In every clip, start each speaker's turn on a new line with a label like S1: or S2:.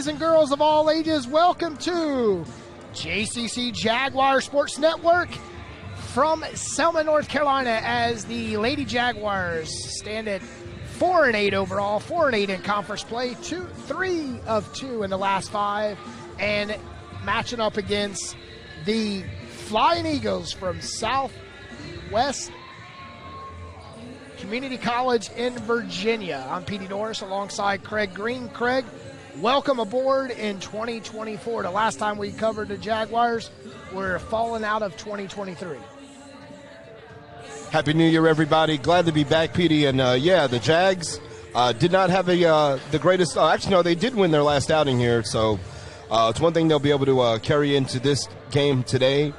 S1: boys and girls of all ages, welcome to JCC Jaguar Sports Network from Selma, North Carolina, as the Lady Jaguars stand at 4-8 overall, 4-8 in conference play, 3 of 2 in the last 5, and matching up against the Flying Eagles from Southwest Community College in Virginia. I'm Petey Norris alongside Craig Green. Craig, welcome aboard in 2024. The last time we covered the Jaguars, we're falling out of 2023.
S2: Happy New Year, everybody. Glad to be back, Petey. And, the Jags did not have the greatest actually, no, they did win their last outing here. So it's one thing they'll be able to carry into this game today.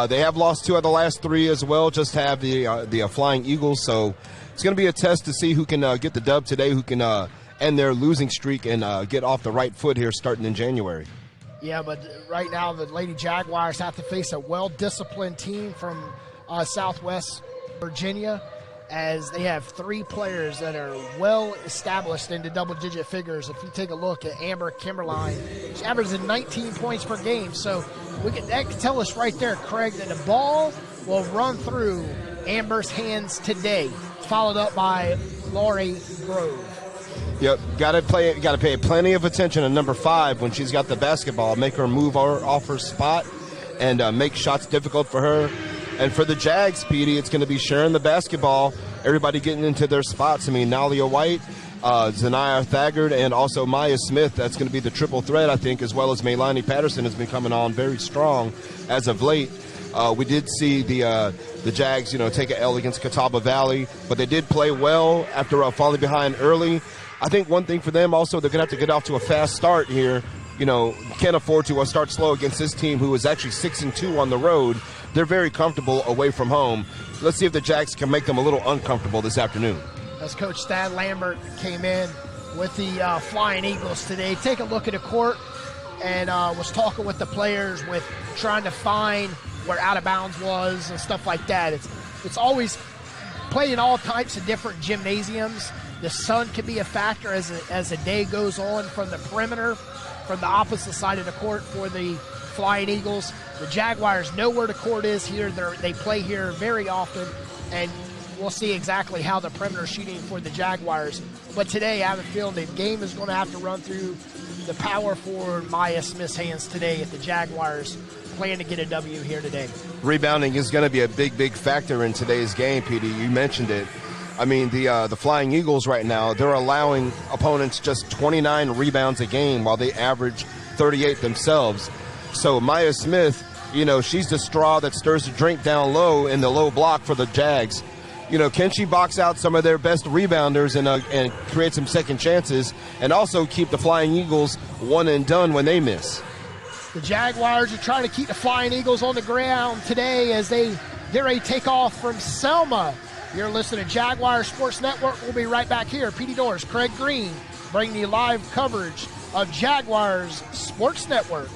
S2: They have lost 2 of the last 3 as well, just to have the Flying Eagles. So it's going to be a test to see who can get the dub today, who can end their losing streak and get off the right foot here starting in January.
S1: Yeah, but right now the Lady Jaguars have to face a well-disciplined team from Southwest Virginia, as they have 3 players that are well established into double-digit figures. If you take a look at Amber Kimberline, she averages 19 points per game. So that can tell us right there, Craig, that the ball will run through Amber's hands today, followed up by Laurie Grove.
S2: Yep, got to pay plenty of attention to number 5 when she's got the basketball. Make her move off her spot and make shots difficult for her. And for the Jags, Petey, it's going to be sharing the basketball, everybody getting into their spots. I mean, Nalia White, Zaniyah Thagard, and also Maya Smith. That's going to be the triple threat, I think, as well as Maylani Patterson has been coming on very strong as of late. We did see the Jags, take an L against Catawba Valley, but they did play well after falling behind early. I think one thing for them also, they're going to have to get off to a fast start here. Can't afford to start slow against this team who is actually 6-2 on the road. They're very comfortable away from home. Let's see if the Jags can make them a little uncomfortable this afternoon.
S1: As Coach Thad Lambert came in with the Flying Eagles today, take a look at the court and was talking with the players, with trying to find where out of bounds was and stuff like that. It's always playing all types of different gymnasiums. The sun can be a factor as the day goes on from the perimeter, from the opposite side of the court for the Flying Eagles. The Jaguars know where the court is here. They play here very often, and we'll see exactly how the perimeter shooting for the Jaguars. But today, I have a feeling the game is going to have to run through the power forward Maya Smith's hands today if the Jaguars plan to get a W here today. Rebounding
S2: is going to be a big factor in today's game, Petey. You mentioned it. I mean, the Flying Eagles right now, they're allowing opponents just 29 rebounds a game while they average 38 themselves. So Maya Smith, she's the straw that stirs the drink down low in the low block for the Jags. Can she box out some of their best rebounders and create some second chances, and also keep the Flying Eagles one and done when they miss?
S1: The Jaguars are trying to keep the Flying Eagles on the ground today as they're ready to take off from Selma. You're listening to Jaguar Sports Network. We'll be right back here. Petey Norris, Craig Green, bringing you live coverage of Jaguars Sports Network.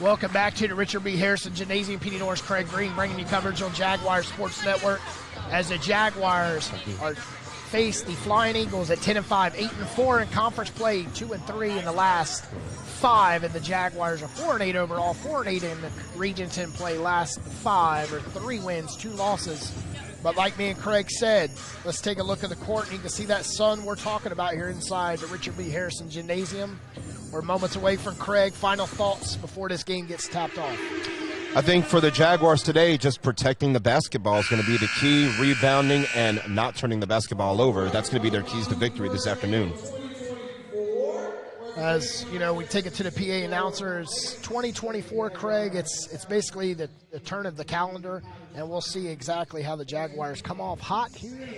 S1: Welcome back to the Richard B. Harrison Gymnasium. Petey Norris, Craig Green, bringing you coverage on Jaguars Sports Network as the Jaguars face the Flying Eagles at 10-5, 8-4 in conference play, 2-3 in the last 5, and the Jaguars are 4-8 overall, 4-8 in Region 10 play. Last 5 are 3 wins, 2 losses. But like me and Craig said, let's take a look at the court, and you can see that sun we're talking about here inside the Richard B. Harrison Gymnasium. We're moments away from Craig. Final thoughts before this game gets tapped off.
S2: I think for the Jaguars today, just protecting the basketball is going to be the key, rebounding and not turning the basketball over. That's going to be their keys to victory this afternoon.
S1: As you know, we take it to the PA announcers. 2024, Craig, it's basically the turn of the calendar, and we'll see exactly how the Jaguars come off hot here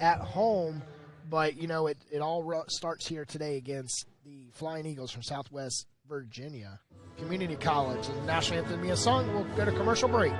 S1: at home. But, you know, it all starts here today against the Flying Eagles from Southwest Virginia Community College. And the national anthem being sung, we'll go to commercial break.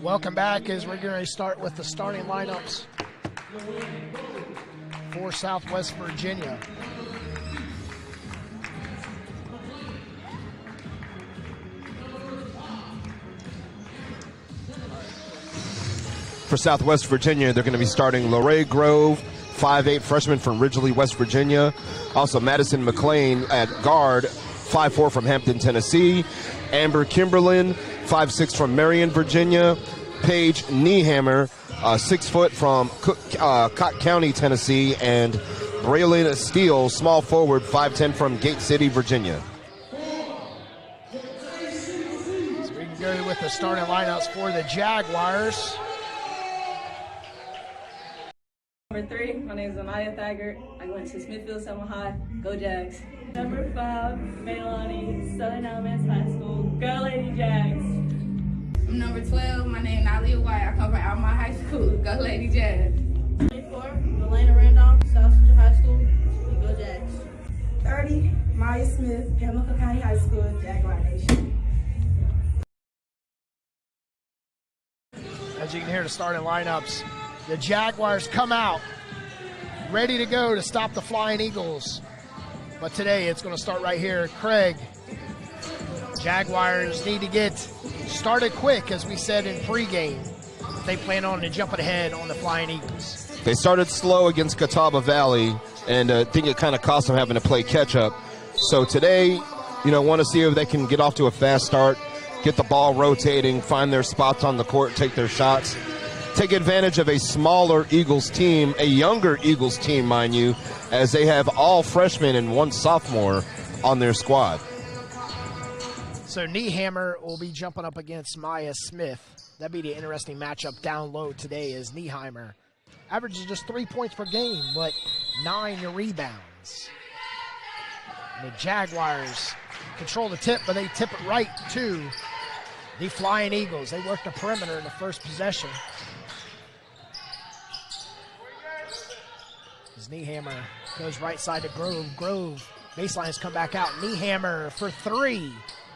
S1: Welcome back as we're going to start with the starting lineups for Southwest Virginia.
S2: For Southwest Virginia, they're going to be starting Lorraine Grove, 5'8", freshman from Ridgely, West Virginia. Also Madison McLean at guard, 5'4" from Hampton, Tennessee. Amber Kimberlin, 5'6" from Marion, Virginia. Paige Niehammer, 6 foot from Cott County, Tennessee. And Braylon Steele, small forward, 5'10" from Gate City, Virginia.
S1: So we can go with the starting lineups for the Jaguars.
S3: Number 3, my name is Anaya Thaggart. I went to Smithfield Selma High. Go Jags. Number 5, Maylani, Southern Elements High School. Go Lady Jags.
S4: I'm number 12. My name is Nalia White. I come from Alma High School. Go Lady Jags.
S3: 24, Elena Randolph, South Central High School. Go Jags.
S5: 30, Maya Smith, Pamela County High School. Jaguar Nation.
S1: As you can hear the starting lineups, the Jaguars come out ready to go to stop the Flying Eagles. But today it's going to start right here. Craig, Jaguars need to get started quick, as we said in pregame. They plan on jumping ahead on the Flying Eagles.
S2: They started slow against Catawba Valley, and I think it kind of cost them having to play catch-up. So today, want to see if they can get off to a fast start, get the ball rotating, find their spots on the court, take their shots, take advantage of a smaller Eagles team, a younger Eagles team, mind you, as they have all freshmen and 1 sophomore on their squad.
S1: So Niehammer will be jumping up against Maya Smith. That'd be the interesting matchup down low today, as Niehammer averages just 3 points per game, but 9 rebounds. And the Jaguars control the tip, but they tip it right to the Flying Eagles. They work the perimeter in the first possession. As Niehammer goes right side to Grove. Grove baseline has come back out. Niehammer for 3.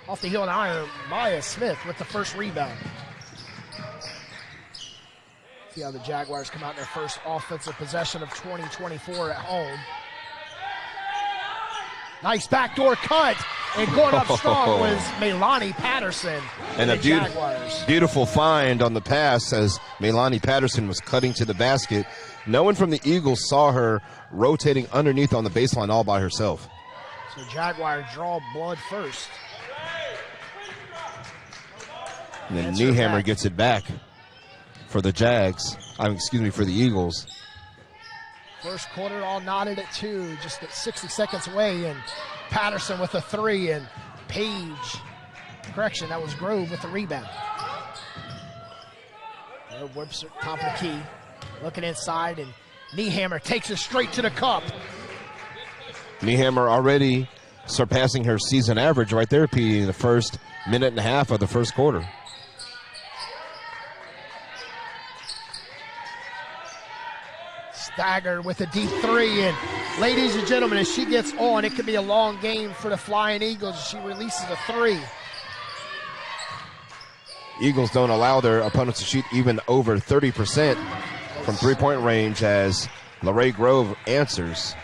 S1: Off the heel and iron, Maya Smith with the first rebound. See how the Jaguars come out in their first offensive possession of 2024 at home. Nice backdoor cut, and going up strong was Maylani Patterson.
S2: And a beautiful find on the pass as Maylani Patterson was cutting to the basket. No one from the Eagles saw her rotating underneath on the baseline all by herself.
S1: So Jaguars draw blood first.
S2: And then Niehammer gets it back for the Jags. For the Eagles.
S1: First quarter all knotted at 2, just at 60 seconds away, and Patterson with a 3, and that was Grove with the rebound. Whips at top of the key, looking inside, and Niehammer takes it straight to the cup.
S2: Niehammer already surpassing her season average right there, Petey, in the first minute and a half of the first quarter.
S1: Staggered with a deep 3, and ladies and gentlemen, as she gets on, it could be a long game for the Flying Eagles. She releases a 3.
S2: Eagles don't allow their opponents to shoot even over 30% from three-point range as LaRae Grove answers.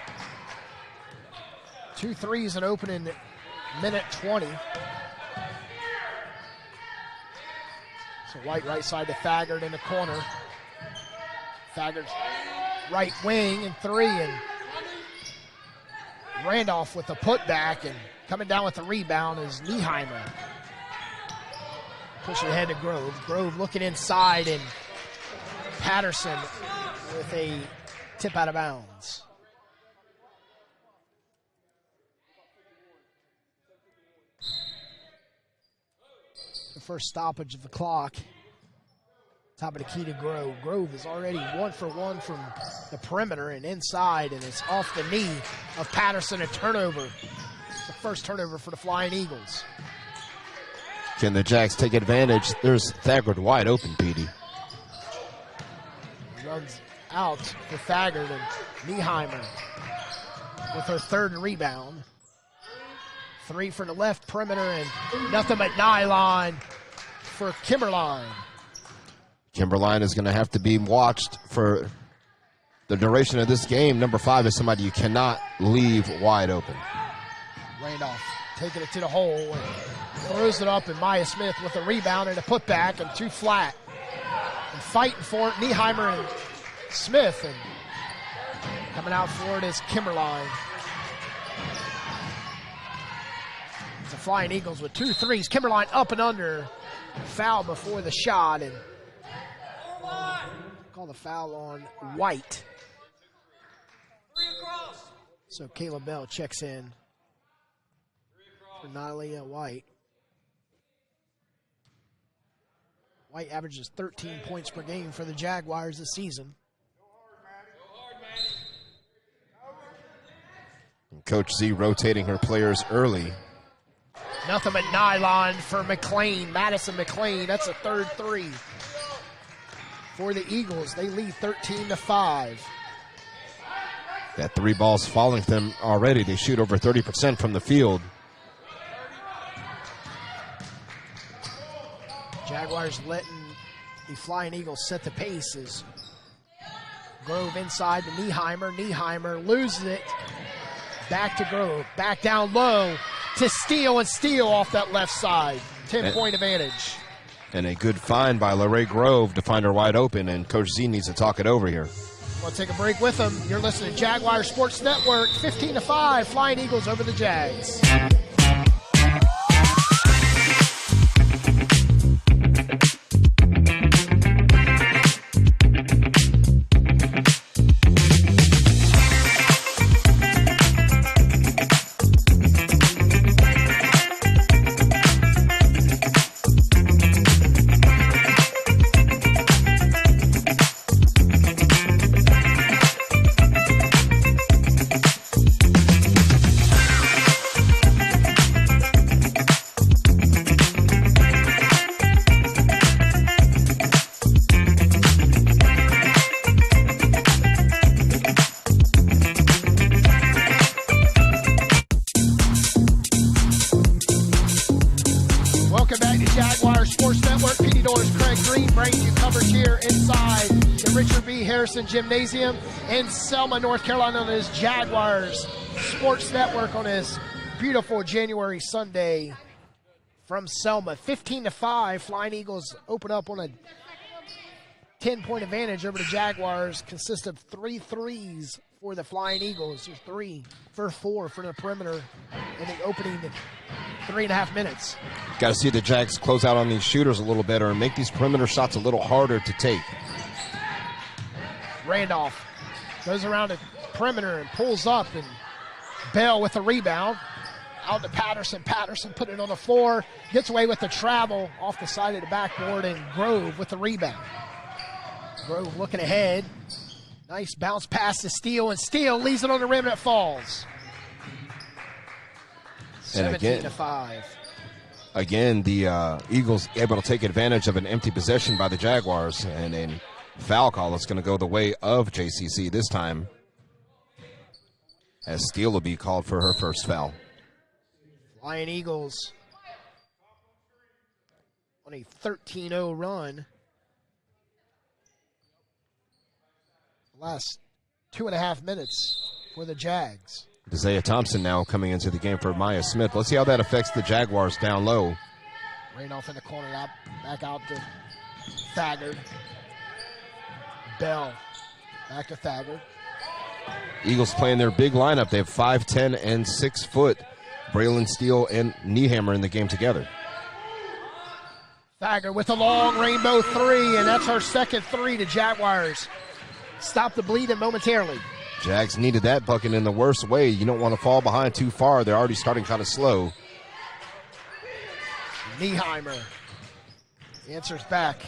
S1: 2 threes and opening minute 20. So White right side to Thagard in the corner. Thagard's right wing and 3, and Randolph with the putback, and coming down with the rebound is Nieheimer. Pushing ahead to Grove. Grove looking inside, and Patterson with a tip out of bounds. The first stoppage of the clock. Top of the key to Grove. Grove is already 1 for 1 from the perimeter and inside, and it's off the knee of Patterson, a turnover. The first turnover for the Flying Eagles.
S2: Can the Jags take advantage? There's Thagard wide open, Petey.
S1: Runs out for Thagard, and Nieheimer with her 3rd rebound. 3 from the left perimeter, and nothing but nylon for Kimberline.
S2: Kimberline is going to have to be watched for the duration of this game. Number 5 is somebody you cannot leave wide open.
S1: Randolph taking it to the hole and throws it up, and Maya Smith with a rebound and a putback, and 2 flat. And fighting for it, Nieheimer and Smith, and coming out for it is Kimberline. The Flying Eagles with 2 threes. Kimberline up and under. Foul before the shot, and call the foul on White. So Caleb Bell checks in for Nylia White. White averages 13 points per game for the Jaguars this season.
S2: And Coach Z rotating her players early.
S1: Nothing but nylon for McLean, Madison McLean. That's a 3rd 3 for the Eagles. They lead 13-5.
S2: That 3 balls falling to them already. They shoot over 30% from the field.
S1: Jaguars letting the Flying Eagles set the pace as Grove inside to Nieheimer. Nieheimer loses it. Back to Grove. Back down low to Steele, and Steele off that left side. 10-point advantage.
S2: And a good find by LaRae Grove to find her wide open, and Coach Z needs to talk it over here.
S1: We'll take a break with them. You're listening to Jaguar Sports Network. 15-5, Flying Eagles over the Jags. Gymnasium in Selma, North Carolina, on his Jaguars Sports Network on his beautiful January Sunday from Selma. 15-5, Flying Eagles open up on a 10-point advantage over the Jaguars. Consists of 3 threes for the Flying Eagles. There's 3 for 4 for the perimeter in the opening 3.5 minutes.
S2: Got to see the Jags close out on these shooters a little better and make these perimeter shots a little harder to take.
S1: Randolph goes around the perimeter and pulls up, and Bell with the rebound. Out to Patterson. Patterson put it on the floor. Gets away with the travel off the side of the backboard, and Grove with the rebound. Grove looking ahead. Nice bounce pass to Steele, and Steele leaves it on the rim and it falls. 17-5.
S2: Again, the Eagles able to take advantage of an empty possession by the Jaguars, and then foul call is going to go the way of JCC this time, as Steele will be called for her first foul.
S1: Flying Eagles on a 13-0 run. Last 2.5 minutes for the Jags.
S2: Isaiah Thompson now coming into the game for Maya Smith. Let's see how that affects the Jaguars down low.
S1: Randolph in the corner, back out to Thagard. Bell back to Thagard.
S2: Eagles playing their big lineup. They have 5'10" and 6 foot. Braylon Steele and Niehammer in the game together.
S1: Thagard with a long rainbow three, and that's our second three to Jaguars. Stop the bleeding momentarily.
S2: Jags needed that bucket in the worst way. You don't want to fall behind too far. They're already starting kind of slow.
S1: Nieheimer answers back.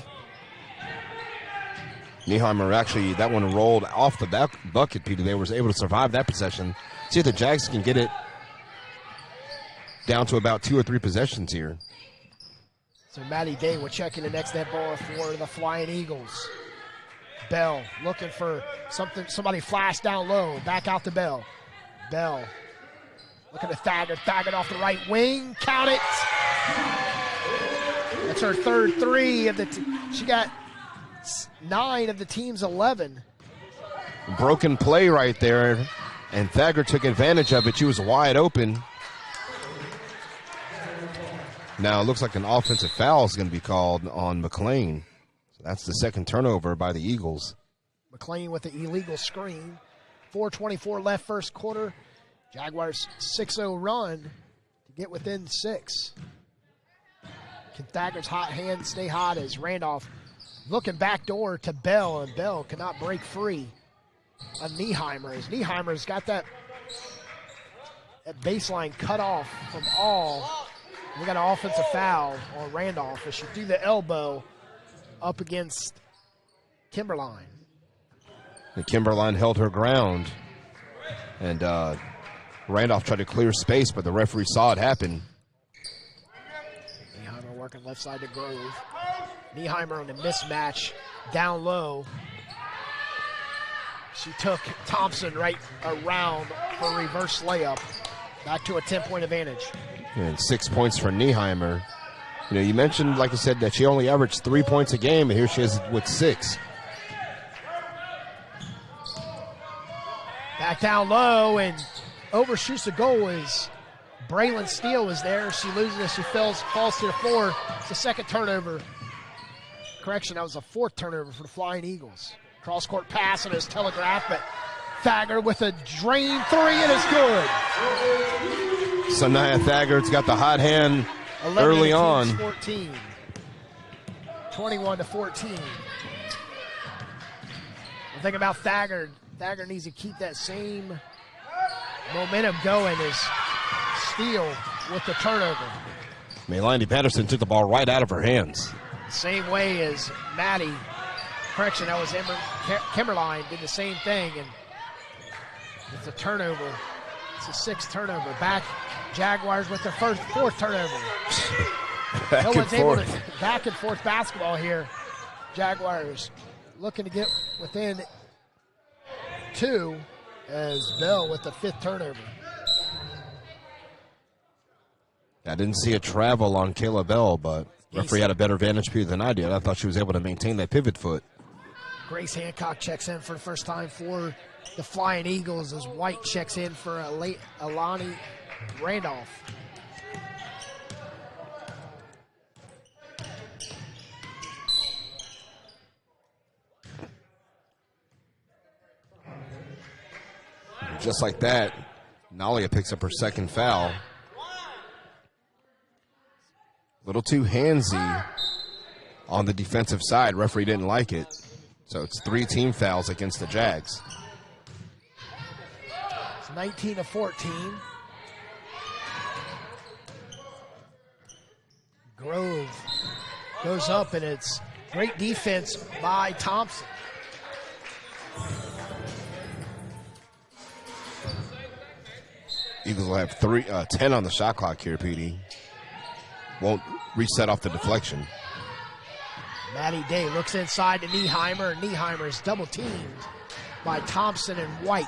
S2: Nieheimer actually, that one rolled off the back bucket, Peter. They was able to survive that possession. See if the Jags can get it down to about 2 or 3 possessions here.
S1: So Matty Day will check in the next net ball for the Flying Eagles. Bell looking for somebody flash down low. Back out to Bell. Bell looking at Thagard. Thagard off the right wing. Count it. That's her third three of the she got 9 of the team's 11.
S2: Broken play right there, and Thagard took advantage of it. She was wide open. Now it looks like an offensive foul is going to be called on McLean. So that's the second turnover by the Eagles.
S1: McLean with the illegal screen. 4:24 left first quarter. Jaguars 6-0 run to get within 6. Can Thagard's hot hand stay hot as Randolph looking back door to Bell, and Bell cannot break free on Nieheimer. As Nieheimer's got that baseline cut off from all. We got an offensive foul on Randolph as she threw the elbow up against Kimberline.
S2: And Kimberline held her ground, and Randolph tried to clear space, but the referee saw it happen.
S1: Nieheimer working left side to Grove. Nieheimer on the mismatch down low. She took Thompson right around for a reverse layup. Back to a 10-point advantage.
S2: And 6 points for Nieheimer. You know, you mentioned, like I said, that she only averaged 3 points a game, and here she is with 6.
S1: Back down low and overshoots the goal as Braylon Steele was there. She loses it. She falls to the floor. It's the second turnover. Correction, that was the 4th turnover for the Flying Eagles. Cross-court pass and it's telegraphed, but Thagard with a drain three, and it's good.
S2: Sanaya Thagard's got the hot hand early on.
S1: 14. 21-14. The thing about Thagard needs to keep that same momentum going as Steele with the turnover.
S2: Melanie Patterson took the ball right out of her hands.
S1: Same way as Maddie. Correction, that was Kimberline did the same thing, and it's a turnover. It's a 6th turnover. Back Jaguars with their 4th turnover. No one's able to back and forth basketball here. Jaguars looking to get within 2 as Bell with the 5th turnover.
S2: I didn't see a travel on Kayla Bell, but referee had a better vantage point than I did. I thought she was able to maintain that pivot foot.
S1: Grace Hancock checks in for the first time for the Flying Eagles as White checks in for Alani Randolph.
S2: Just like that, Nalia picks up her 2nd foul. little too handsy on the defensive side. Referee didn't like it. So it's 3 team fouls against the Jags.
S1: It's 19-14. Grove goes up, and it's great defense by Thompson.
S2: Eagles will have 10 on the shot clock here, PD. Won't reset off the deflection.
S1: Matty Day looks inside to Nieheimer, and Nieheimer is double teamed by Thompson and White.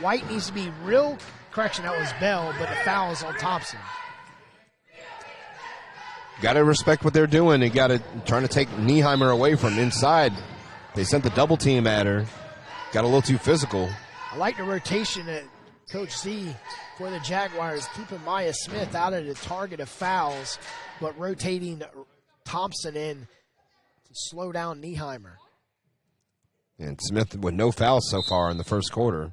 S1: White needs to be real, correction, that was Bell, but the foul is on Thompson.
S2: Got to respect what they're doing. They got to trying to take Nieheimer away from inside. They sent the double team at her. Got a little too physical.
S1: I like the rotation that Coach Z for the Jaguars, keeping Maya Smith out of the target of fouls, but rotating Thompson in to slow down Nieheimer.
S2: And Smith with no fouls so far in the first quarter.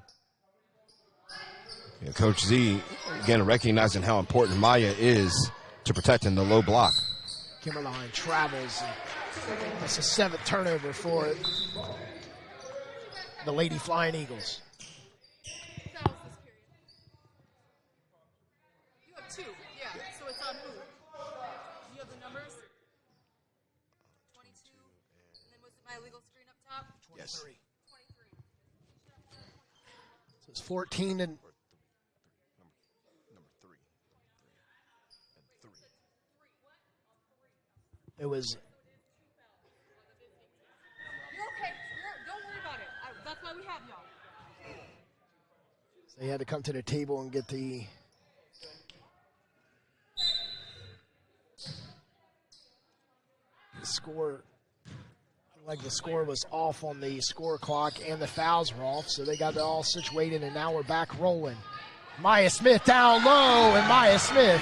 S2: Yeah, Coach Z, again, recognizing how important Maya is to protecting the low block.
S1: Kimberline travels. That's a 7th turnover for the Lady Flying Eagles.
S6: You have 2, yeah. So it's on who? You have the numbers? 22, and then was it my illegal screen up top?
S1: 23.
S2: Yes.
S6: 23.
S1: So it's 14 and
S2: Number 3. And 3.
S1: it was
S6: You're okay. Don't worry about it. That's why we have y'all.
S1: they had to come to the table and get the score. Like the score was off on the score clock and the fouls were off, so they got it all situated, and now we're back rolling. Maya Smith down low, and Maya Smith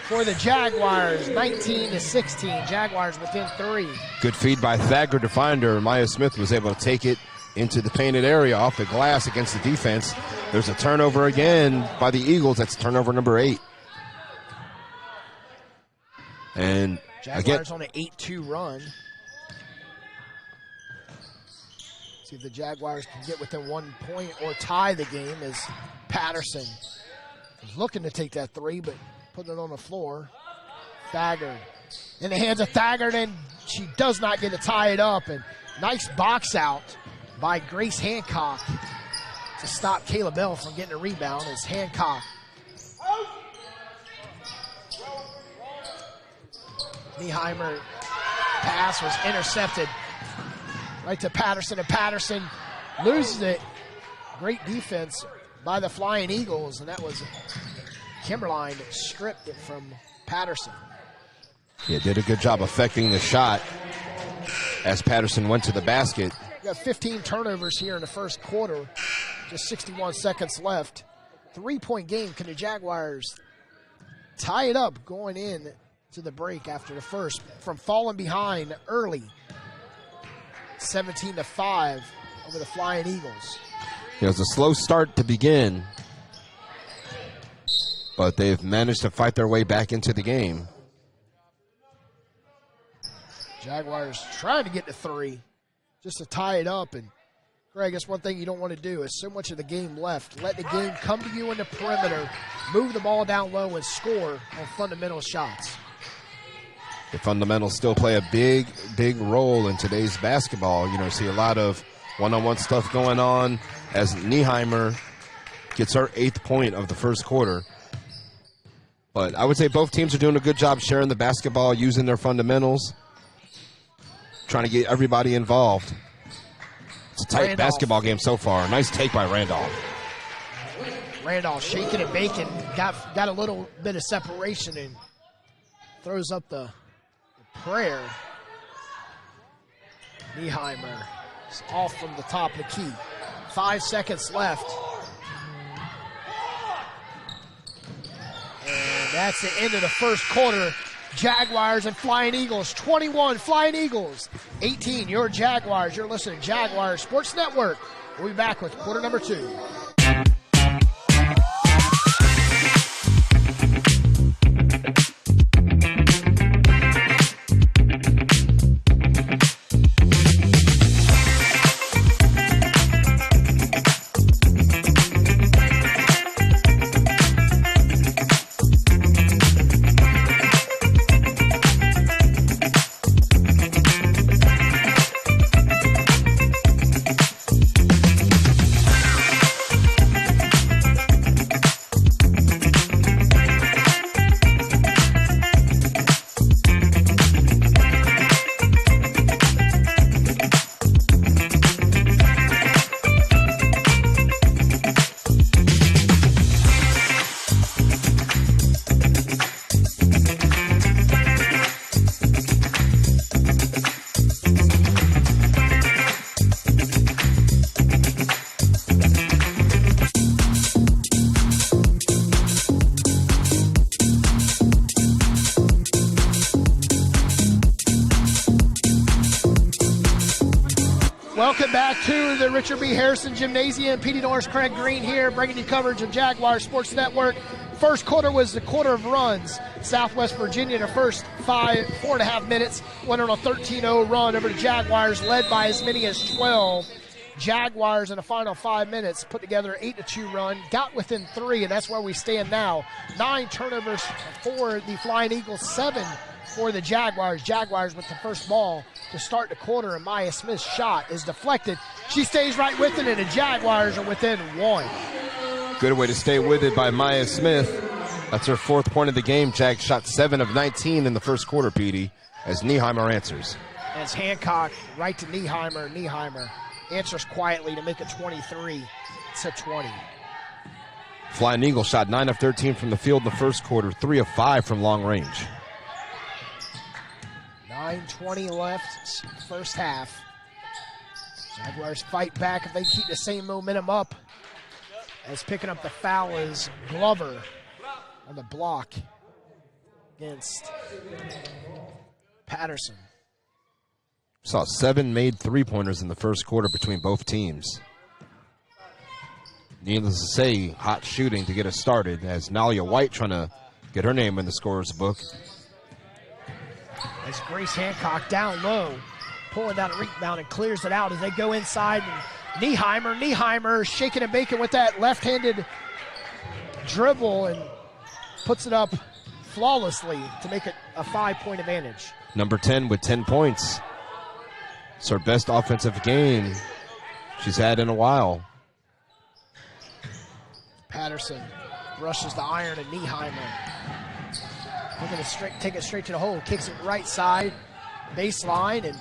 S1: for the Jaguars, 19-16. Jaguars within 3.
S2: Good feed by Thagard to find her. Maya Smith was able to take it into the painted area off the glass against the defense. There's a turnover again by the Eagles. That's turnover number 8. And
S1: Jaguars
S2: again,
S1: on an 8-2 run. See if the Jaguars can get within 1 point or tie the game, as Patterson was looking to take that 3, but putting it on the floor. Thagard in the hands of Thagard, and she does not get to tie it up. And nice box out by Grace Hancock to stop Kayla Bell from getting a rebound, as Hancock Nieheimer pass was intercepted right to Patterson, and Patterson loses it. Great defense by the Flying Eagles, and that was Kimberline that stripped it from Patterson.
S2: yeah, did a good job affecting the shot as Patterson went to the basket.
S1: We got 15 turnovers here in the first quarter, just 61 seconds left. 3-point game. Can the Jaguars tie it up going in to the break after the first from falling behind early, 17-5 over the Flying Eagles?
S2: It was a slow start to begin, but they've managed to fight their way back into the game.
S1: Jaguars trying to get to 3 just to tie it up. And Greg, that's one thing you don't want to do, is so much of the game left. Let the game come to you in the perimeter, move the ball down low, and score on fundamental shots.
S2: The fundamentals still play a big, big role in today's basketball. You know, see a lot of one-on-one stuff going on as Nieheimer gets her 8th point of the first quarter. But I would say both teams are doing a good job sharing the basketball, using their fundamentals, trying to get everybody involved. It's a tight
S1: Randolph.
S2: basketball game so far. Nice take by Randolph.
S1: Randolph shaking and baking, got a little bit of separation and throws up the prayer. Nieheimer is off from the top of the key. 5 seconds left. And that's the end of the first quarter. Jaguars and Flying Eagles, 21 Flying Eagles, 18 your Jaguars. You're listening to Jaguars Sports Network. We'll be back with quarter number 2. Welcome back to the Richard B. Harrison Gymnasium. PD Norris, Craig Green here, bringing you coverage of Jaguars Sports Network. First quarter was the quarter of runs. Southwest Virginia in the first 4.5 minutes went on a 13-0 run over the Jaguars, led by as many as 12. Jaguars in the final 5 minutes put together an 8-2 run, got within 3, and that's where we stand now. 9 turnovers for the Flying Eagles, 7 for the Jaguars. Jaguars with the first ball to start the quarter, and Maya Smith's shot is deflected. She stays right with it, and the Jaguars are within 1.
S2: Good way to stay with it by Maya Smith. That's her 4th point of the game. Jag shot 7 of 19 in the first quarter, Petey, as Nieheimer answers.
S1: As Hancock right to Nieheimer. Nieheimer answers quietly to make it 23 to 20.
S2: Flying Eagles shot 9 of 13 from the field in the first quarter, 3 of 5 from long range.
S1: 9:20 left, first half. Jaguars fight back if they keep the same momentum up. As picking up the foul is Glover on the block against Patterson.
S2: Saw 7 made three-pointers in the first quarter between both teams. Needless to say, hot shooting to get us started, as Nalia White trying to get her name in the scorer's book.
S1: As Grace Hancock down low, pulling down a rebound and clears it out as they go inside. And Nieheimer shaking and baking with that left-handed dribble and puts it up flawlessly to make it a 5-point advantage.
S2: Number 10 with 10 points. It's her best offensive game she's had in a while.
S1: Patterson rushes the iron and Nieheimer. Take it straight to the hole, kicks it right side, baseline, and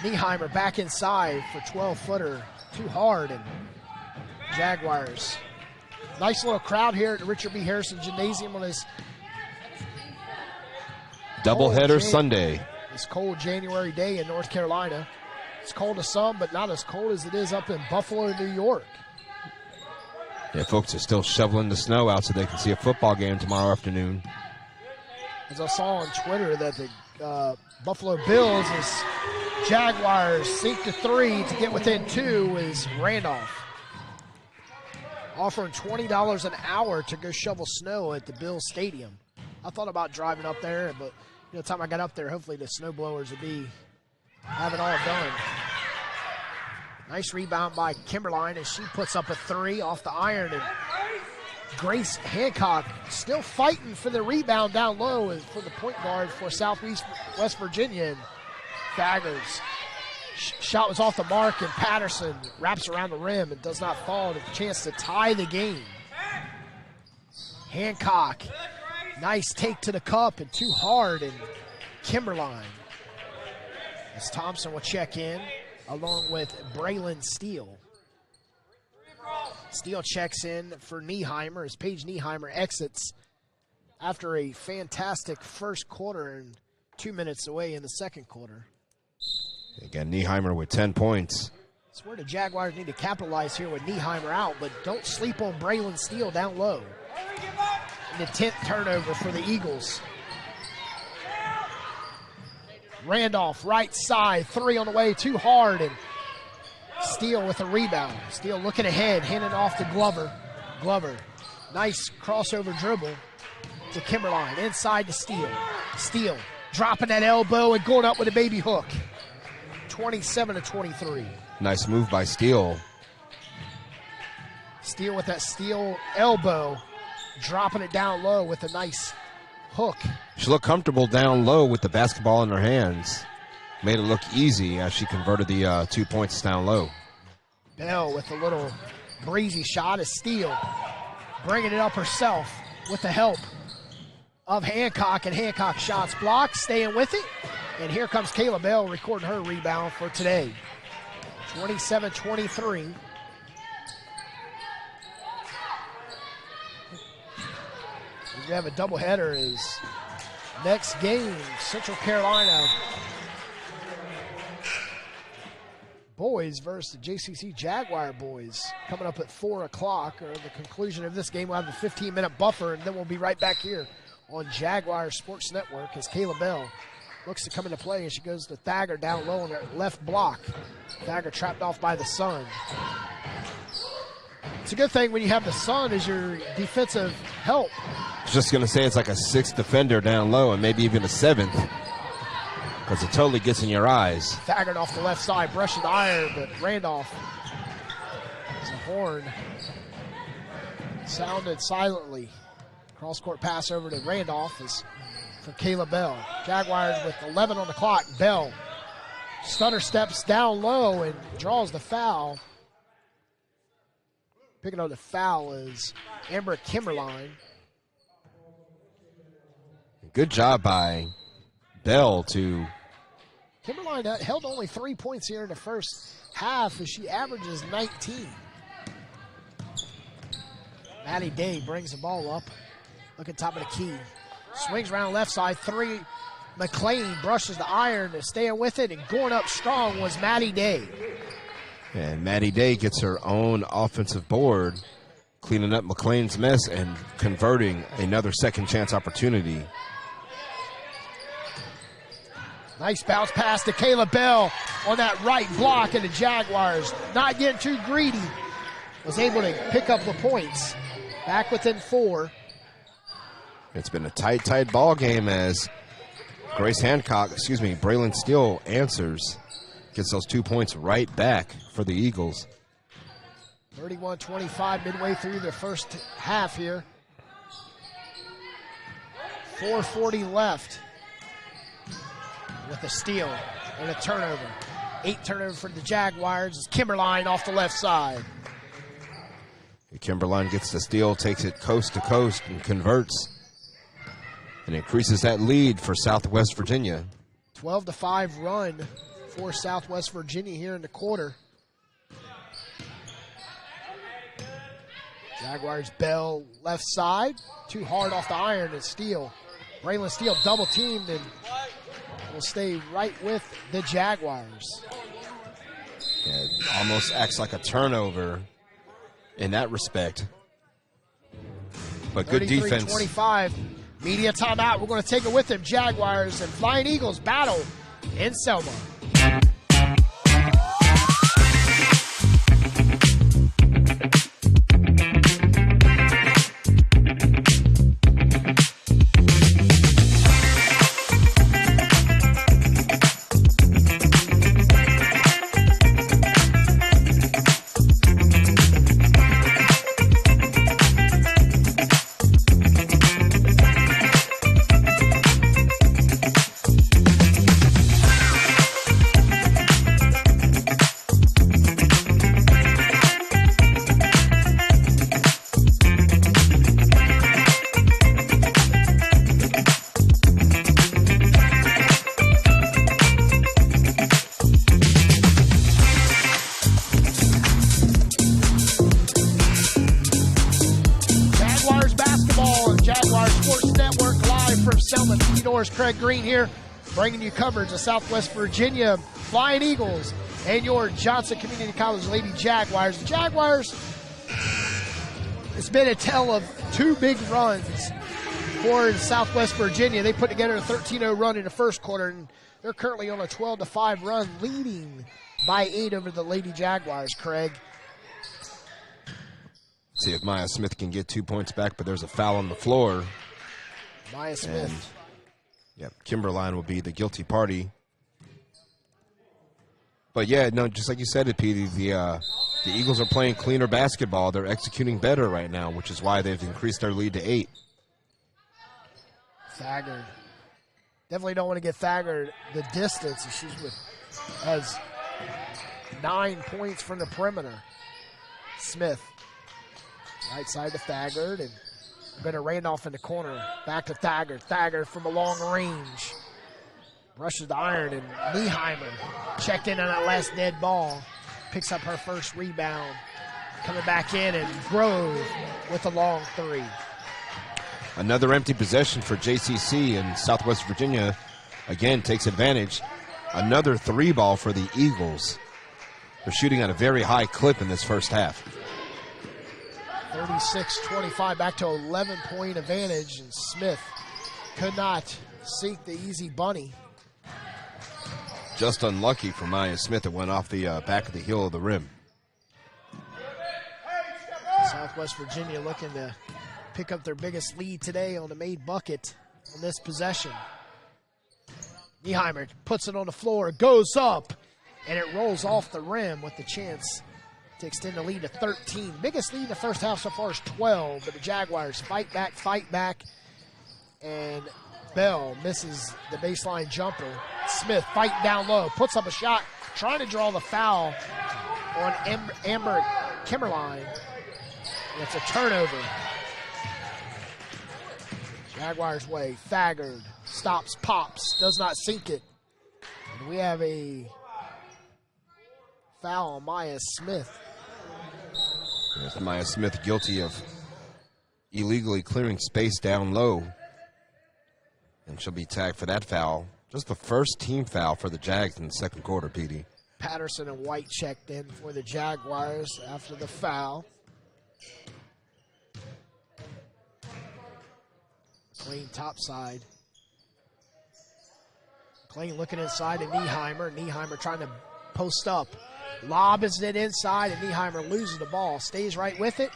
S1: Nieheimer back inside for 12-footer. Too hard, and Jaguars. Nice little crowd here at the Richard B. Harrison Gymnasium on this
S2: doubleheader Sunday.
S1: This cold January day in North Carolina. It's cold to some, but not as cold as it is up in Buffalo, New York.
S2: Yeah, folks are still shoveling the snow out so they can see a football game tomorrow afternoon.
S1: As I saw on Twitter that the Buffalo Bills is Jaguars sink to 3 to get within 2 is Randolph. Offering $20 an hour to go shovel snow at the Bills Stadium. I thought about driving up there, but the time I got up there, hopefully the snow blowers would have it all done. Nice rebound by Kimberline as she puts up a 3 off the iron, and Grace Hancock still fighting for the rebound down low as for the point guard for Southeast West Virginia. And Faggers shot was off the mark, and Patterson wraps around the rim and does not fall. A chance to tie the game. Hancock, nice take to the cup and too hard, and Kimberline. As Thompson will check in along with Braylon Steele. Steele checks in for Nieheimer as Paige Nieheimer exits after a fantastic first quarter and 2 minutes away in the second quarter.
S2: Again, Nieheimer with 10 points.
S1: That's where the Jaguars need to capitalize here with Nieheimer out, but don't sleep on Braylon Steele down low. And the 10th turnover for the Eagles. Randolph, right side, 3 on the way, too hard, and Steele with a rebound. Steele looking ahead, handing off to Glover. Glover, nice crossover dribble to Kimberline, inside to Steele. Steele dropping that elbow and going up with a baby hook. 27-23.
S2: Nice move by Steele.
S1: Steele with that Steele elbow, dropping it down low with a nice hook.
S2: She looked comfortable down low with the basketball in her hands. Made it look easy as she converted the 2 points down low.
S1: Bell with a little breezy shot as Steele bringing it up herself with the help of Hancock, and Hancock shots blocked, staying with it. And here comes Kayla Bell recording her rebound for today. 27-23. We have a doubleheader is next game, Central Carolina boys versus the JCC Jaguar boys, coming up at 4 o'clock, or the conclusion of this game. We'll have a 15-minute buffer, and then we'll be right back here on Jaguar Sports Network as Kayla Bell looks to come into play, and she goes to Thagard down low on her left block. Thagard trapped off by the Sun. It's a good thing when you have the Sun as your defensive help.
S2: I was just going to say it's like a 6th defender down low and maybe even a 7th, because it totally gets in your eyes.
S1: Thagard off the left side, brushes the iron, but Randolph, as a horn, sounded silently. Cross-court pass over to Randolph is for Kayla Bell. Jaguars with 11 on the clock. Bell stutter steps down low and draws the foul. Picking up the foul is Amber Kimberline.
S2: Good job by Bell to...
S1: Kimberline held only 3 points here in the first half as she averages 19. Maddie Day brings the ball up. Look at top of the key. Swings around left side. 3. McLean brushes the iron and staying with it, and going up strong was Maddie Day.
S2: And Maddie Day gets her own offensive board, cleaning up McLean's mess and converting another second chance opportunity.
S1: Nice bounce pass to Kayla Bell on that right block, and the Jaguars, not getting too greedy, was able to pick up the points. Back within 4.
S2: It's been a tight ball game as Braylon Steele answers. Gets those 2 points right back for the Eagles.
S1: 31-25 midway through the first half here. 4:40 left with a steal and a turnover. 8 turnovers for the Jaguars as Kimberline off the left side.
S2: Kimberline gets the steal, takes it coast to coast and converts, and increases that lead for Southwest Virginia.
S1: 12-5 run for Southwest Virginia here in the quarter. Jaguars Bell left side. Too hard off the iron and Steele. Braylon Steele double teamed and will stay right with the Jaguars.
S2: Yeah, it almost acts like a turnover in that respect. But good defense.
S1: 33-25. Media timeout. We're going to take it with them. Jaguars and Flying Eagles battle in Selma. Craig Green here, bringing you coverage of Southwest Virginia Flying Eagles and your Johnson Community College Lady Jaguars. The Jaguars, it's been a tale of 2 big runs for Southwest Virginia. They put together a 13-0 run in the first quarter, and they're currently on a 12-5 run, leading by 8 over the Lady Jaguars, Craig.
S2: See if Maya Smith can get 2 points back, but there's a foul on the floor.
S1: Maya Smith.
S2: Yep, Kimberline will be the guilty party. But yeah, no, just like you said it, Petey, the Eagles are playing cleaner basketball. They're executing better right now, which is why they've increased their lead to 8.
S1: Thagard. Definitely don't want to get Thagard the distance. Has 9 points from the perimeter. Smith. Right side to Thagard, and better Randolph in the corner. Back to Thagard. Thagard from a long range. Brushes the iron, and Nieheimer checked in on that last dead ball. Picks up her first rebound. Coming back in, and Grove with a long 3.
S2: Another empty possession for JCC, and Southwest Virginia again takes advantage. Another 3 ball for the Eagles. They're shooting at a very high clip in this first half.
S1: 36-25, back to 11-point advantage, and Smith could not sink the easy bunny.
S2: Just unlucky for Maya Smith. It went off the back of the heel of the rim.
S1: Southwest Virginia looking to pick up their biggest lead today on the made bucket on this possession. Nieheimer puts it on the floor, goes up, and it rolls off the rim with the chance to extend the lead to 13. Biggest lead in the first half so far is 12, but the Jaguars fight back, and Bell misses the baseline jumper. Smith fighting down low, puts up a shot, trying to draw the foul on Amber Kimmerline. And it's a turnover. Jaguars way. Thagard stops, pops, does not sink it. And we have a foul on Maya Smith.
S2: Yes, Maya Smith guilty of illegally clearing space down low. And she'll be tagged for that foul. Just the first team foul for the Jags in the second quarter, PD.
S1: Patterson and White checked in for the Jaguars after the foul. McLean topside. McLean looking inside to Nieheimer. Nieheimer trying to post up. Lobs it inside, and Nieheimer loses the ball. Stays right with it.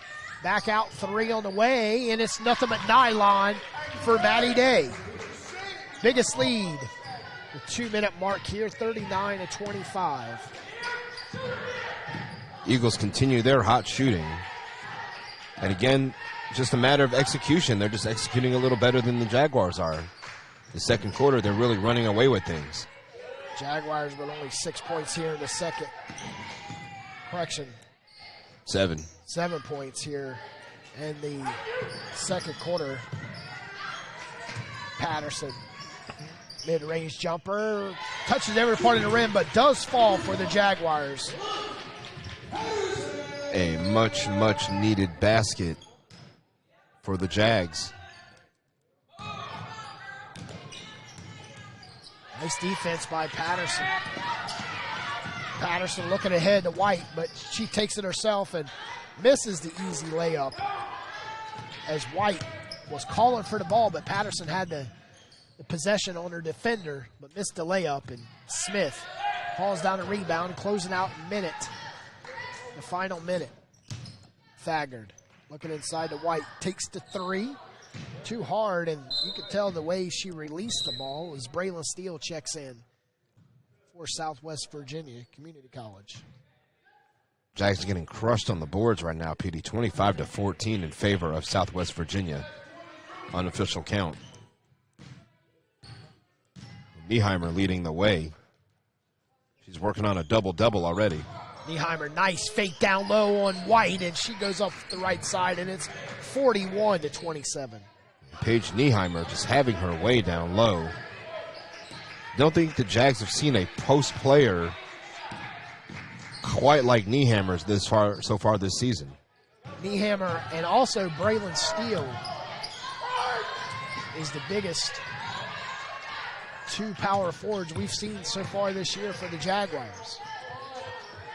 S1: Back out 3 on the way, and it's nothing but nylon for Maddie Day. Biggest lead. The 2-minute mark here, 39-25.
S2: Eagles continue their hot shooting. And again, just a matter of execution. They're just executing a little better than the Jaguars are. The second quarter, they're really running away with things.
S1: Jaguars with only 6 points here in the second. Correction.
S2: 7.
S1: 7 points here in the second quarter. Patterson, mid-range jumper, touches every part of the rim, but does fall for the Jaguars.
S2: A much, much needed basket for the Jags.
S1: Nice defense by Patterson. Patterson looking ahead to White, but she takes it herself and misses the easy layup as White was calling for the ball, but Patterson had the possession on her defender, but missed the layup, and Smith hauls down a rebound, closing out minute. The final minute. Thagard looking inside to White, takes the 3. Too hard, and you could tell the way she released the ball as Braylon Steele checks in for Southwest Virginia Community College.
S2: Jags are getting crushed on the boards right now, PD. 25-14 in favor of Southwest Virginia. Unofficial count. Nieheimer leading the way. She's working on a double-double already.
S1: Nieheimer, nice fake down low on White, and she goes up the right side, and it's 41-27.
S2: Paige Nieheimer just having her way down low. Don't think the Jags have seen a post player quite like Nieheimer's so far this season.
S1: Nieheimer and also Braylon Steele is the biggest 2 power forwards we've seen so far this year for the Jaguars.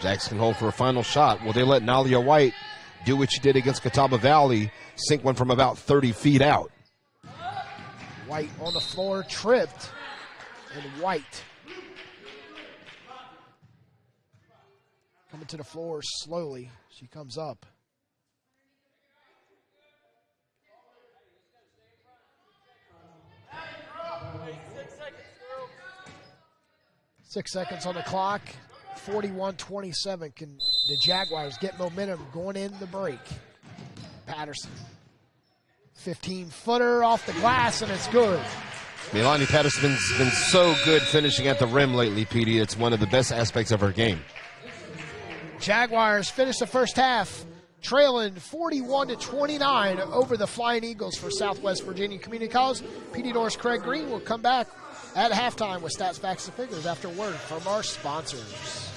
S2: Jags can hold for a final shot. Will they let Nalia White do what she did against Catawba Valley, sink one from about 30 feet out?
S1: White on the floor, tripped, and White coming to the floor slowly. She comes up. Six seconds on the clock. 41-27. Can the Jaguars get momentum going in the break? Patterson. 15-footer off the glass, and it's good.
S2: Milani Patterson's been so good finishing at the rim lately, PD. It's one of the best aspects of her game.
S1: Jaguars finish the first half trailing 41-29 over the Flying Eagles for Southwest Virginia Community College. PD Norris Craig Green will come back at halftime with stats, facts, and figures after word from our sponsors.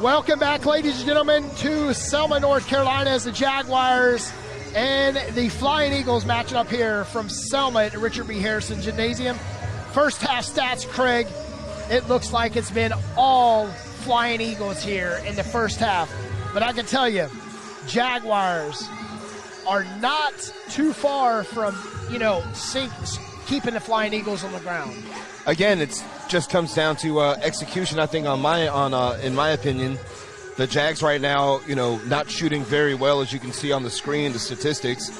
S1: Welcome back, ladies and gentlemen, to Selma, North Carolina, as the Jaguars and the Flying Eagles matching up here from Selma at Richard B. Harrison Gymnasium. First half stats, Craig. It looks like it's been all Flying Eagles here in the first half. But I can tell you, Jaguars are not too far from, keeping the Flying Eagles on the ground.
S2: Again, it just comes down to execution. I think in my opinion, the Jags right now, not shooting very well, as you can see on the screen, the statistics.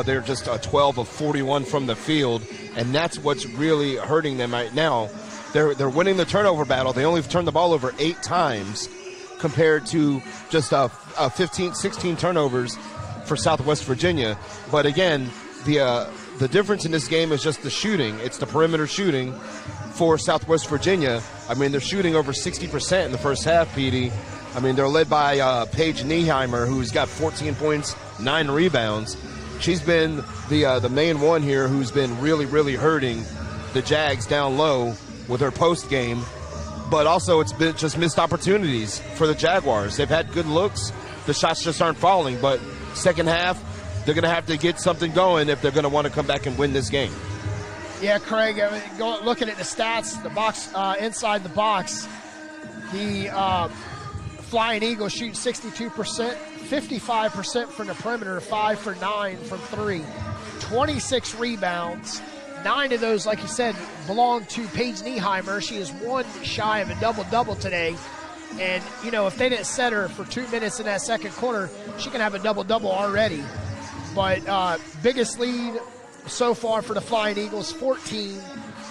S2: They're just 12 of 41 from the field, and that's what's really hurting them right now. They're winning the turnover battle. They only turned the ball over 8 times compared to just 16 turnovers for Southwest Virginia. But again, the difference in this game is just the shooting. It's the perimeter shooting for Southwest Virginia. I mean, they're shooting over 60% in the first half, Petey. I mean, they're led by Paige Nieheimer, who's got 14 points, 9 rebounds. She's been the main one here who's been really, really hurting the Jags down low with her post game. But also it's been just missed opportunities for the Jaguars. They've had good looks. The shots just aren't falling. But second half, they're going to have to get something going if they're going to want to come back and win this game.
S1: Yeah, Craig, looking at the stats, the box inside the box, the Flying Eagles shoot 62%, 55% from the perimeter, 5 for 9 from 3, 26 rebounds. 9 of those, like you said, belong to Paige Nieheimer. She is 1 shy of a double-double today. And, if they didn't set her for 2 minutes in that second quarter, she can have a double-double already. But biggest lead so far for the Flying Eagles, 14,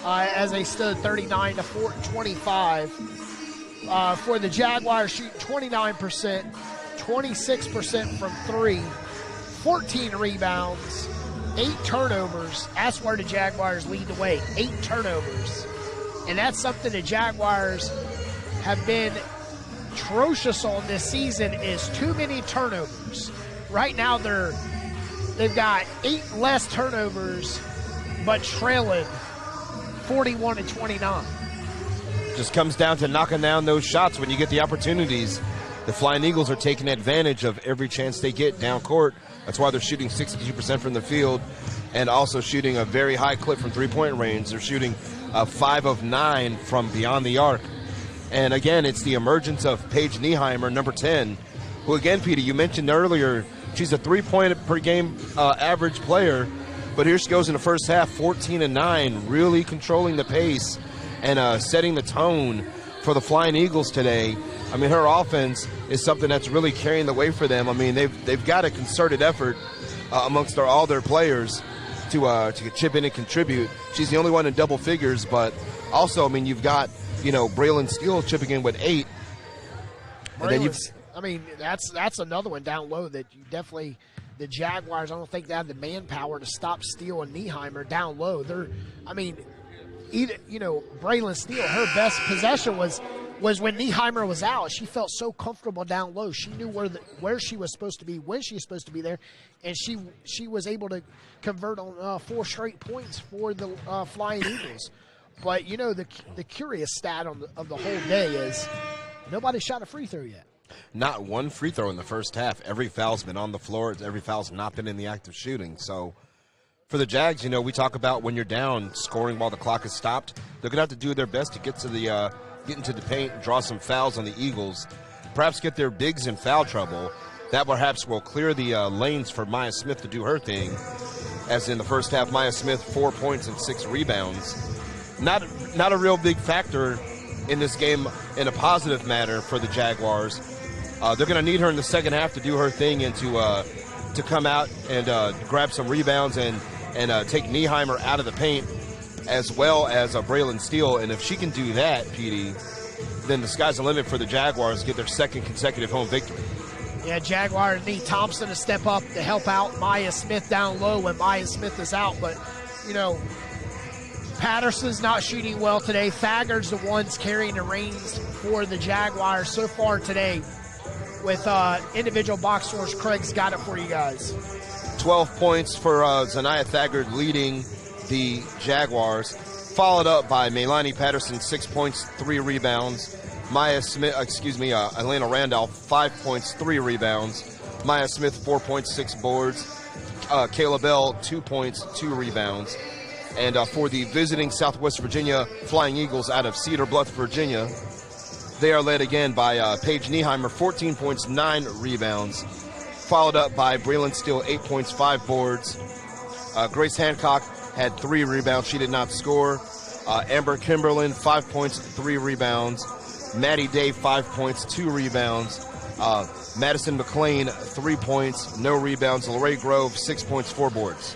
S1: as they stood 39 to 25. For the Jaguars, shoot 29%, 26% from 3, 14 rebounds, 8 turnovers. That's where the Jaguars lead the way, 8 turnovers. And that's something the Jaguars have been atrocious on this season, is too many turnovers. Right now they've got 8 less turnovers, but trailing 41 to 29.
S2: Just comes down to knocking down those shots when you get the opportunities. The Flying Eagles are taking advantage of every chance they get down court. That's why they're shooting 62% from the field and also shooting a very high clip from three-point range. They're shooting 5 of 9 from beyond the arc. And again, it's the emergence of Paige Nieheimer, number 10, who again, Peter, you mentioned earlier, she's a 3-point per game average player, but here she goes in the first half, 14 and 9, really controlling the pace and setting the tone for the Flying Eagles today. I mean, her offense is something that's really carrying the way for them. I mean, they've got a concerted effort amongst all their players to chip in and contribute. She's the only one in double figures, but also, I mean, you've got, Braylon Steele chipping in with 8. And then
S1: that's another one down low that you definitely, the Jaguars, I don't think they have the manpower to stop Steele and Nieheimer down low. Braylon Steele, her best possession was when Nieheimer was out. She felt so comfortable down low. She knew where she was supposed to be, when she was supposed to be there, and she was able to convert on 4 straight points for the Flying Eagles. But the curious stat of the whole day is nobody shot a free throw yet.
S2: Not one free throw in the first half. Every foul's been on the floor. Every foul's not been in the act of shooting. So for the Jags, we talk about when you're down, scoring while the clock is stopped. They're going to have to do their best to get into the paint, draw some fouls on the Eagles, perhaps get their bigs in foul trouble. That perhaps will clear the lanes for Maya Smith to do her thing. As in the first half, Maya Smith, 4 points and 6 rebounds. Not a real big factor in this game in a positive manner for the Jaguars. They're going to need her in the second half to do her thing and to come out and grab some rebounds and take Nieheimer out of the paint, as well as Braylon Steele. And if she can do that, Petey, then the sky's the limit for the Jaguars to get their second consecutive home victory.
S1: Yeah, Jaguars need Thompson to step up to help out Maya Smith down low when Maya Smith is out. But, Patterson's not shooting well today. Thagard's the ones carrying the reins for the Jaguars so far today. With individual box scores, Craig's got it for you guys.
S2: 12 points for Zaniah Thagard leading the Jaguars, followed up by Melanie Patterson, 6 points, 3 rebounds. Elena Randolph, 5 points, 3 rebounds. Maya Smith, 4 points, 6 boards. Kayla Bell, 2 points, 2 rebounds. And for the visiting Southwest Virginia Flying Eagles out of Cedar Bluff, Virginia, they are led again by Paige Nieheimer, 14 points, 9 rebounds. Followed up by Braylon Steele, 8 points, 5 boards. Grace Hancock had 3 rebounds. She did not score. Amber Kimberlin, 5 points, 3 rebounds. Maddie Day, 5 points, 2 rebounds. Madison McLean, 3 points, no rebounds. Lorraine Grove, 6 points, 4 boards.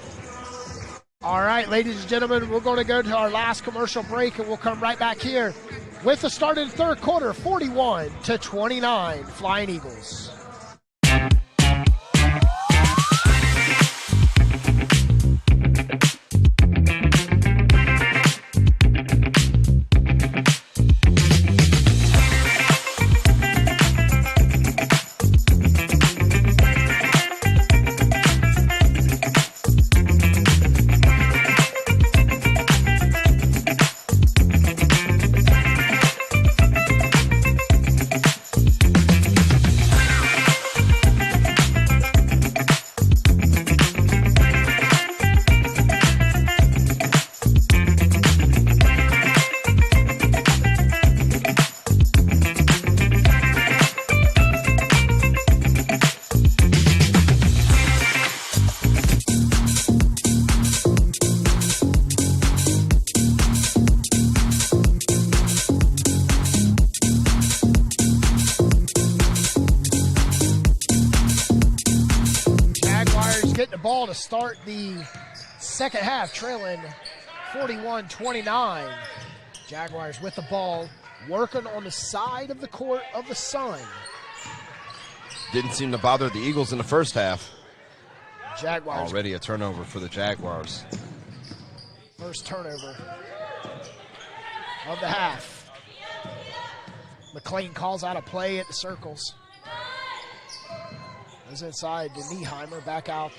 S1: All right, ladies and gentlemen, we're going to go to our last commercial break, and we'll come right back here with the start of the third quarter, 41-29, Flying Eagles. To start the second half, trailing 41-29. Jaguars with the ball, working on the side of the court of the Sun.
S2: Didn't seem to bother the Eagles in the first half.
S1: Jaguars.
S2: Already a turnover for the Jaguars.
S1: First turnover of the half. McLean calls out a play at the circles. Goes inside to Nieheimer, back out.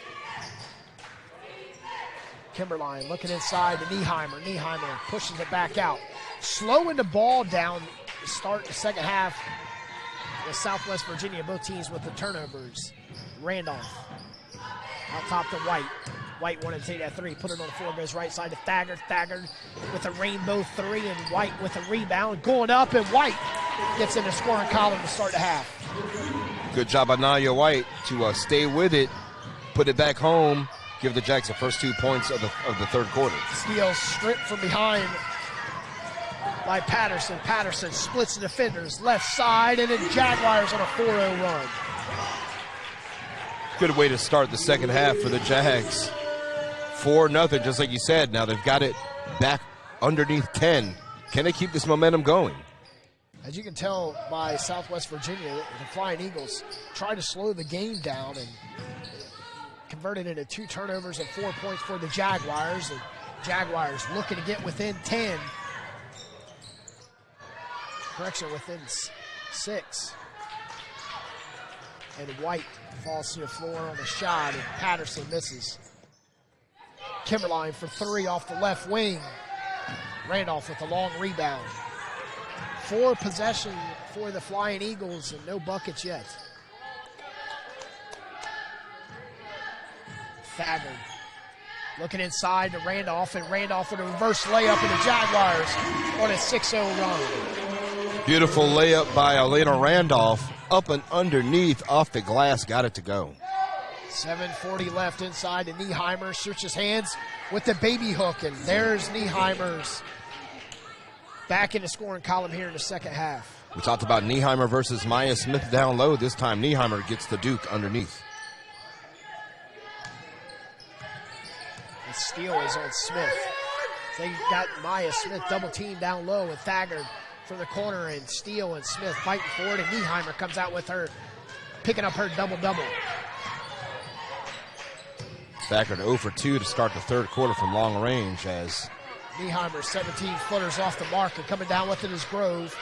S1: Kimberline looking inside to Nieheimer. Nieheimer pushes it back out. Slowing the ball down to start the second half with Southwest Virginia, both teams with the turnovers. Randolph out top to White. White wanted to take that three, put it on the floor, goes right side to Thagard. Thagard with a rainbow three, and White with a rebound. Going up, and White gets in the scoring column to start the half.
S2: Good job by Nadia White to stay with it, put it back home, give the Jacks the first 2 points of the third quarter.
S1: Steele stripped from behind by Patterson. Patterson splits the defenders left side, and then Jaguars on a 4-0 run.
S2: Good way to start the second half for the Jags. 4-0, just like you said. Now they've got it back underneath 10. Can they keep this momentum going?
S1: As you can tell by Southwest Virginia, the Flying Eagles try to slow the game down and converted into 2 turnovers and 4 points for the Jaguars. The Jaguars looking to get within 10. Correction, within 6. And White falls to the floor on the shot, and Patterson misses. Kimberline for 3 off the left wing. Randolph with a long rebound. 4 possession for the Flying Eagles and no buckets yet. Thagard looking inside to Randolph, and Randolph with a reverse layup, and the Jaguars on a 6-0 run.
S2: Beautiful layup by Elena Randolph, up and underneath off the glass, got it to go.
S1: 7:40 left inside to Nieheimer, shoots his hands with the baby hook, and there's Nieheimer's back in the scoring column here in the second half.
S2: We talked about Nieheimer versus Maya Smith down low. This time Nieheimer gets the Duke underneath.
S1: And Steele is on Smith. They got Maya Smith double teamed down low, and Thagard from the corner, and Steele and Smith fighting forward, and Nieheimer comes out with her, picking up her double-double.
S2: Thagard 0 for 2 to start the third quarter from long range as
S1: Nieheimer 17-footers off the mark, and coming down with it is Grove.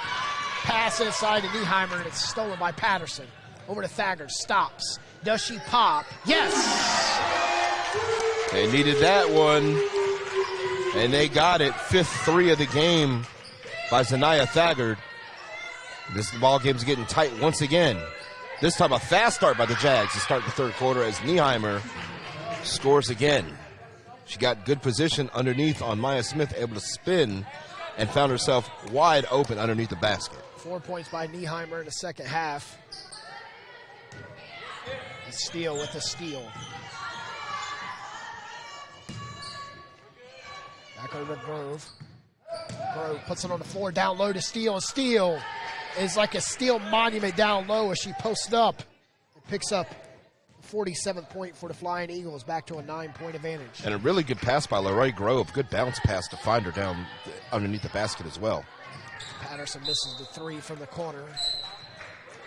S1: Pass inside to Nieheimer, and it's stolen by Patterson. Over to Thagard, stops. Does she pop? Yes!
S2: They needed that one, and they got it. 5th 3 of the game by Zanaya Thagard. This ball game's getting tight once again. This time a fast start by the Jags to start the third quarter as Nieheimer scores again. She got good position underneath on Maya Smith, able to spin and found herself wide open underneath the basket.
S1: 4 points by Nieheimer in the second half. Steele with a steal. Back over to Grove. Grove puts it on the floor, down low to Steele, and Steele is like a steel monument down low as she posts up and picks up the 47th point for the Flying Eagles, back to a 9-point advantage.
S2: And a really good pass by Leroy Grove. Good bounce pass to find her down underneath the basket as well.
S1: Patterson misses the three from the corner.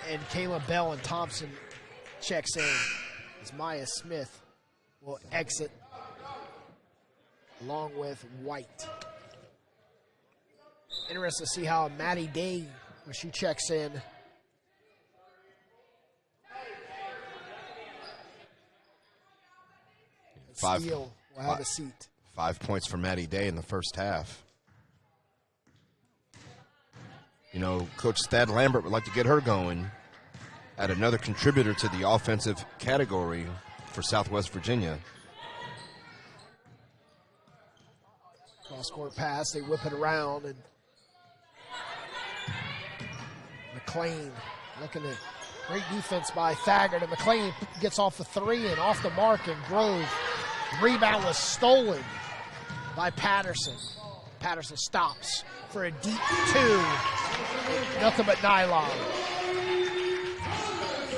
S1: And Kayla Bell and Thompson checks in as Maya Smith will exit along with White. Interesting to see how Maddie Day, when she checks in, Steele will have a seat.
S2: 5 points for Maddie Day in the first half. You know, Coach Thad Lambert would like to get her going. Add another contributor to the offensive category for Southwest Virginia.
S1: Cross-court pass, they whip it around, and McLean looking at great defense by Thaggart, and McLean gets off the three and off the mark, and Grove. Rebound was stolen by Patterson. Patterson stops for a deep two. Nothing but nylon.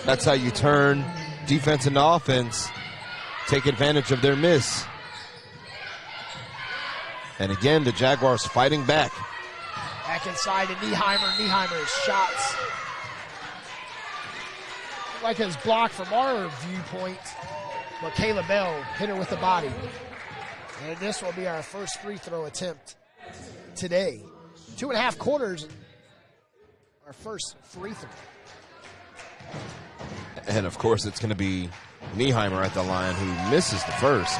S2: That's how you turn defense into offense. Take advantage of their miss. And again, the Jaguars fighting back.
S1: Back inside to Nieheimer. Nieheimer's shots. Like it was blocked from our viewpoint, but Kayla Bell hit her with the body. And this will be our first free throw attempt today. 2.5 quarters, our first free throw.
S2: And of course, it's going to be Nieheimer at the line who misses the first.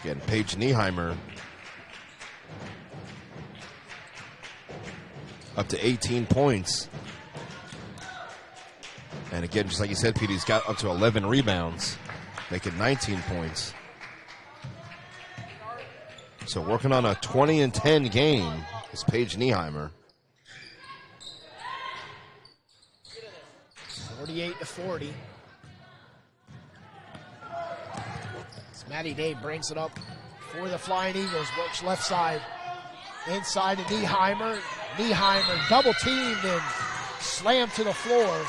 S2: Again, Paige Nieheimer up to 18 points. And again, just like you said, Pete, he's got up to 11 rebounds, making 19 points. So working on a 20-10 game is Paige Nieheimer.
S1: 48-40. As Maddie Day brings it up for the Flying Eagles, works left side, inside to Nieheimer. Nieheimer double teamed and slammed to the floor.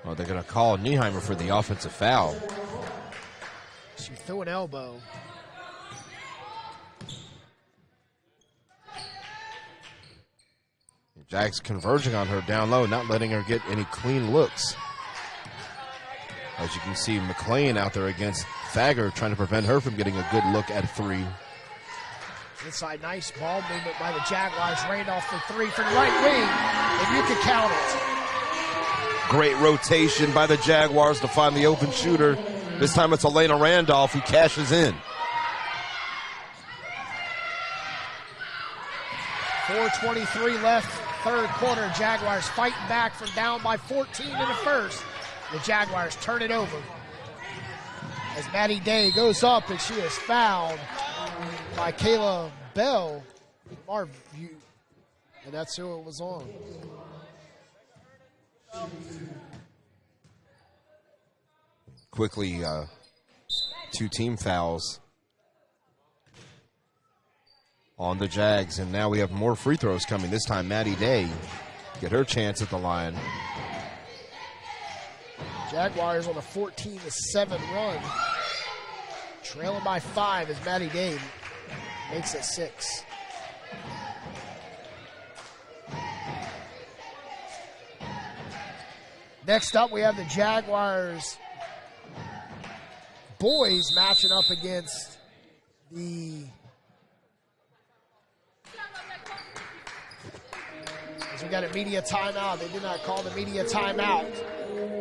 S2: Well, they're going to call Nieheimer for the offensive foul.
S1: She threw an elbow.
S2: Jags converging on her down low, not letting her get any clean looks. As you can see, McLean out there against Thaggart, trying to prevent her from getting a good look at three.
S1: Inside, nice ball movement by the Jaguars. Randolph for three from the right wing, and you can count it.
S2: Great rotation by the Jaguars to find the open shooter. This time it's Elena Randolph who cashes in.
S1: 4:23 left, third quarter. Jaguars fighting back from down by 14 in the first. The Jaguars turn it over as Maddie Day goes up, and she is fouled by Kayla Bell from our view, and that's who it was on.
S2: Quickly, 2 team fouls on the Jags, and now we have more free throws coming. This time Maddie Day get her chance at the line.
S1: Jaguars on a 14-7 run, trailing by 5 as Maddie Day makes it 6. Next up, we have the Jaguars boys matching up against the as we got a media timeout. They did not call the media timeout.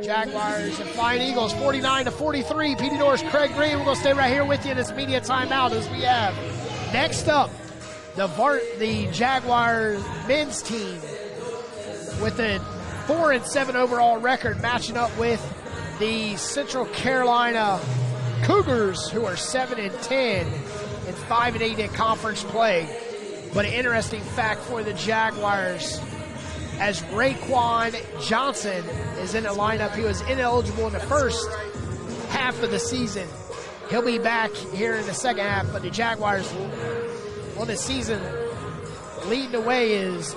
S1: Jaguars and Flying Eagles 49-43. PD Norris, Craig Green. We're going to stay right here with you in this media timeout as we have next up the Jaguars men's team with a 4-7 overall record matching up with the Central Carolina Cougars, who are 7-10 and 5-8 in conference play. But an interesting fact for the Jaguars, as Raekwon Johnson is in the lineup, he was ineligible in the first half of the season. He'll be back here in the second half, but the Jaguars on the season leading the way is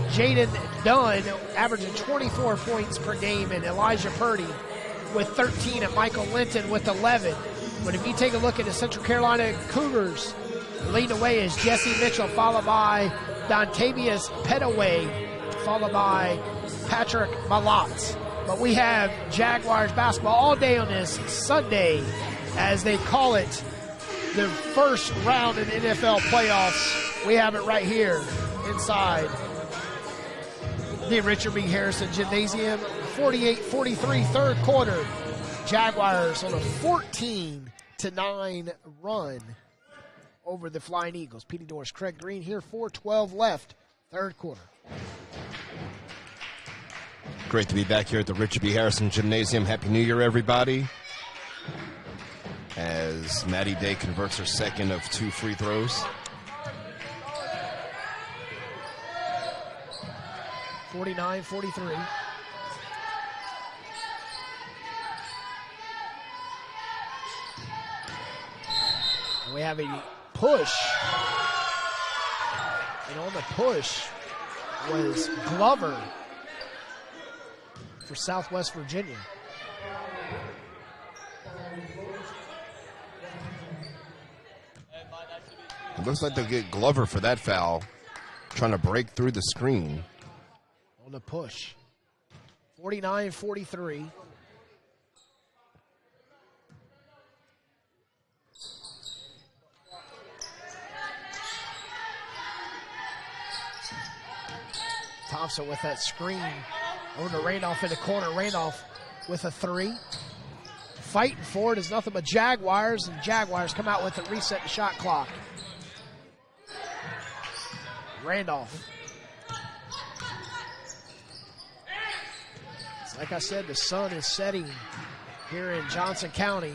S1: Jaden Dunn, averaging 24 points per game, and Elijah Purdy with 13, and Michael Linton with 11. But if you take a look at the Central Carolina Cougars, leading the way is Jesse Mitchell, followed by Dontavius Petaway, followed by Patrick Malott. But we have Jaguars basketball all day on this Sunday, as they call it the first round in the NFL playoffs. We have it right here inside the Richard B. Harrison Gymnasium. 48-43 third quarter. Jaguars on a 14-9 run over the Flying Eagles. PD Norris, Craig Green here, 4:12 left, third quarter.
S2: Great to be back here at the Richard B. Harrison Gymnasium. Happy New Year, everybody. As Maddie Day converts her second of 2 free throws.
S1: 49-43. We have a push. And on the push was Glover for Southwest Virginia.
S2: It looks like they'll get Glover for that foul, trying to break through the screen.
S1: On the push. 49-43. Thompson with that screen over to Randolph in the corner. Randolph with a 3. Fighting for it is nothing but Jaguars, and Jaguars come out with a reset the shot clock. Randolph. Like I said, the sun is setting here in Johnson County.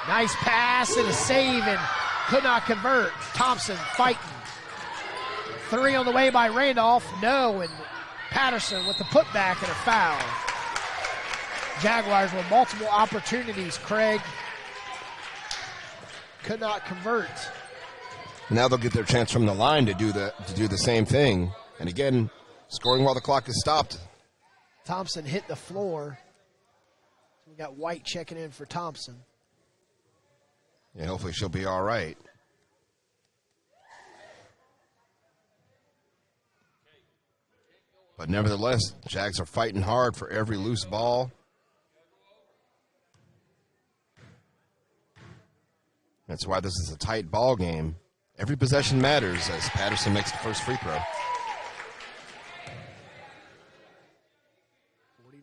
S1: Nice pass and a save, and could not convert. Thompson fighting. 3 on the way by Randolph. No, and Patterson with the putback and a foul. Jaguars with multiple opportunities, Craig. Could not convert.
S2: Now they'll get their chance from the line to do the same thing. And again, scoring while the clock is stopped.
S1: Thompson hit the floor. We got White checking in for Thompson.
S2: Yeah, hopefully she'll be all right. But nevertheless, Jags are fighting hard for every loose ball. That's why this is a tight ball game. Every possession matters as Patterson makes the first free throw.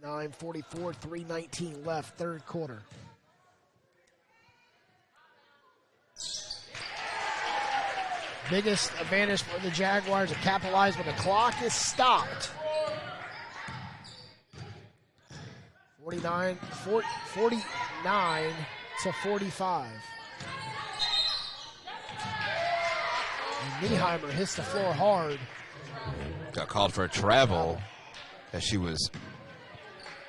S1: 49-44, 3:19 left, third quarter. Biggest advantage for the Jaguars to capitalize when the clock is stopped. 49 to 45. And Nieheimer hits the floor hard.
S2: Got called for a travel as she was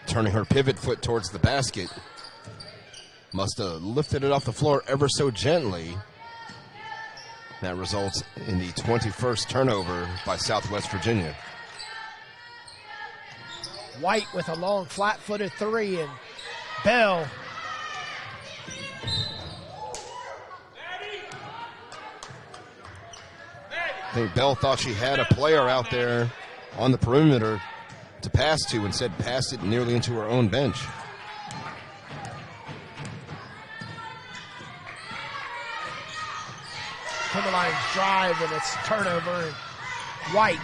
S2: turning her pivot foot towards the basket. Must have lifted it off the floor ever so gently. That results in the 21st turnover by Southwest Virginia.
S1: White with a long flat-footed 3, and Bell.
S2: I think Bell thought she had a player out there on the perimeter to pass to, instead passed it nearly into her own bench.
S1: Timberline's drive, and it's turnover. And White,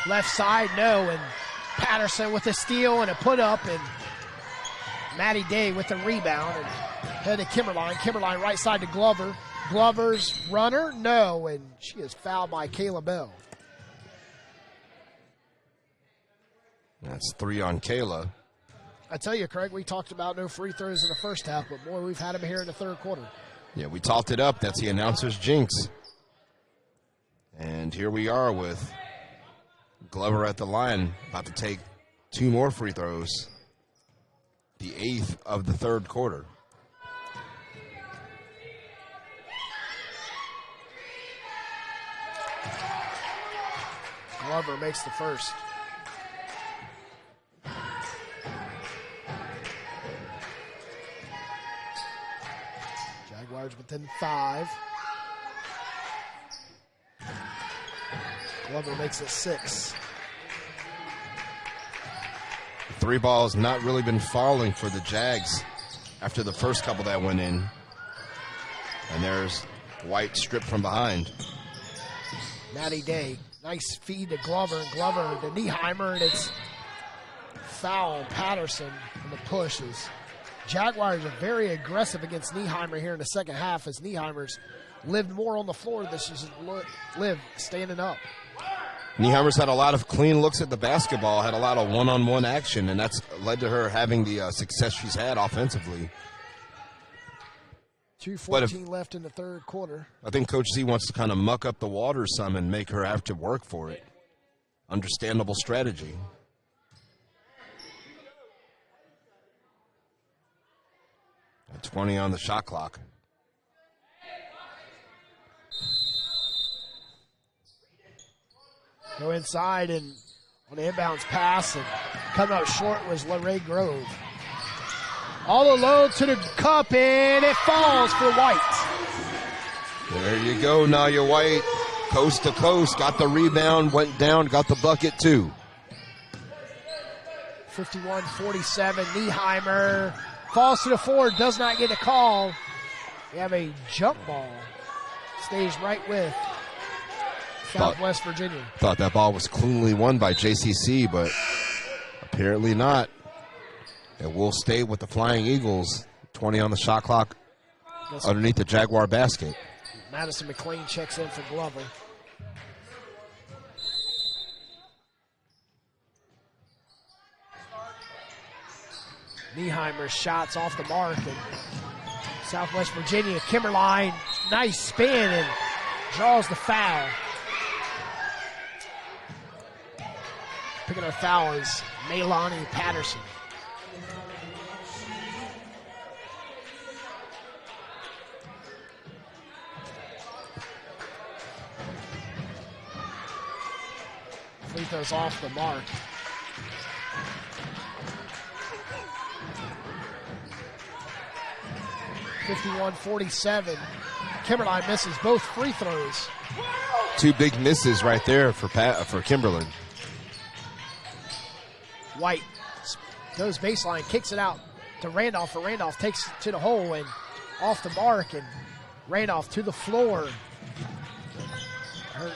S1: left side, no, and Patterson with a steal and a put up, and Maddie Day with the rebound, and head to Kimberline. Kimberline right side to Glover. Glover's runner, no, and she is fouled by Kayla Bell.
S2: That's 3 on Kayla.
S1: I tell you, Craig, we talked about no free throws in the first half, but boy, we've had them here in the third quarter.
S2: Yeah, we talked it up. That's the announcer's jinx. And here we are with Glover at the line, about to take 2 more free throws. The 8th of the third quarter.
S1: Glover makes the first. Jaguars within 5. Glover makes it 6.
S2: The 3 ball has not really been falling for the Jags after the first couple that went in. And there's White stripped from behind.
S1: Maddie Day, nice feed to Glover, and Glover to Nieheimer, and it's foul Patterson on the pushes. Jaguars are very aggressive against Nieheimer here in the second half, as Nieheimer's lived more on the floor this season, live standing up.
S2: Nieheimer's had a lot of clean looks at the basketball, had a lot of one-on-one action, and that's led to her having the success she's had offensively.
S1: 2:14 left in the third quarter.
S2: I think Coach Z wants to kind of muck up the water some and make her have to work for it. Understandable strategy. At 20 on the shot clock.
S1: Go inside, and on the inbounds pass, and coming up short was LaRae Grove. All alone to the cup, and it falls for White.
S2: There you go, Naya White. Coast to coast, got the rebound, went down, got the bucket too.
S1: 51-47, Nieheimer falls to the floor, does not get a call. We have a jump ball. Stays right with Southwest Virginia.
S2: Thought that ball was cleanly won by JCC, but apparently not. It will stay with the Flying Eagles. 20 on the shot clock underneath the Jaguar basket.
S1: Madison McLean checks in for Glover. Nieheimer's shots off the mark, and Southwest Virginia, Kimberline, nice spin, and draws the foul. Picking her foul is Maylani Patterson. Free throws off the mark. .51-47. Kimberline misses both free throws.
S2: 2 big misses right there for Kimberline.
S1: White goes baseline, kicks it out to Randolph, and Randolph takes it to the hole and off the mark, and Randolph to the floor. Hurt.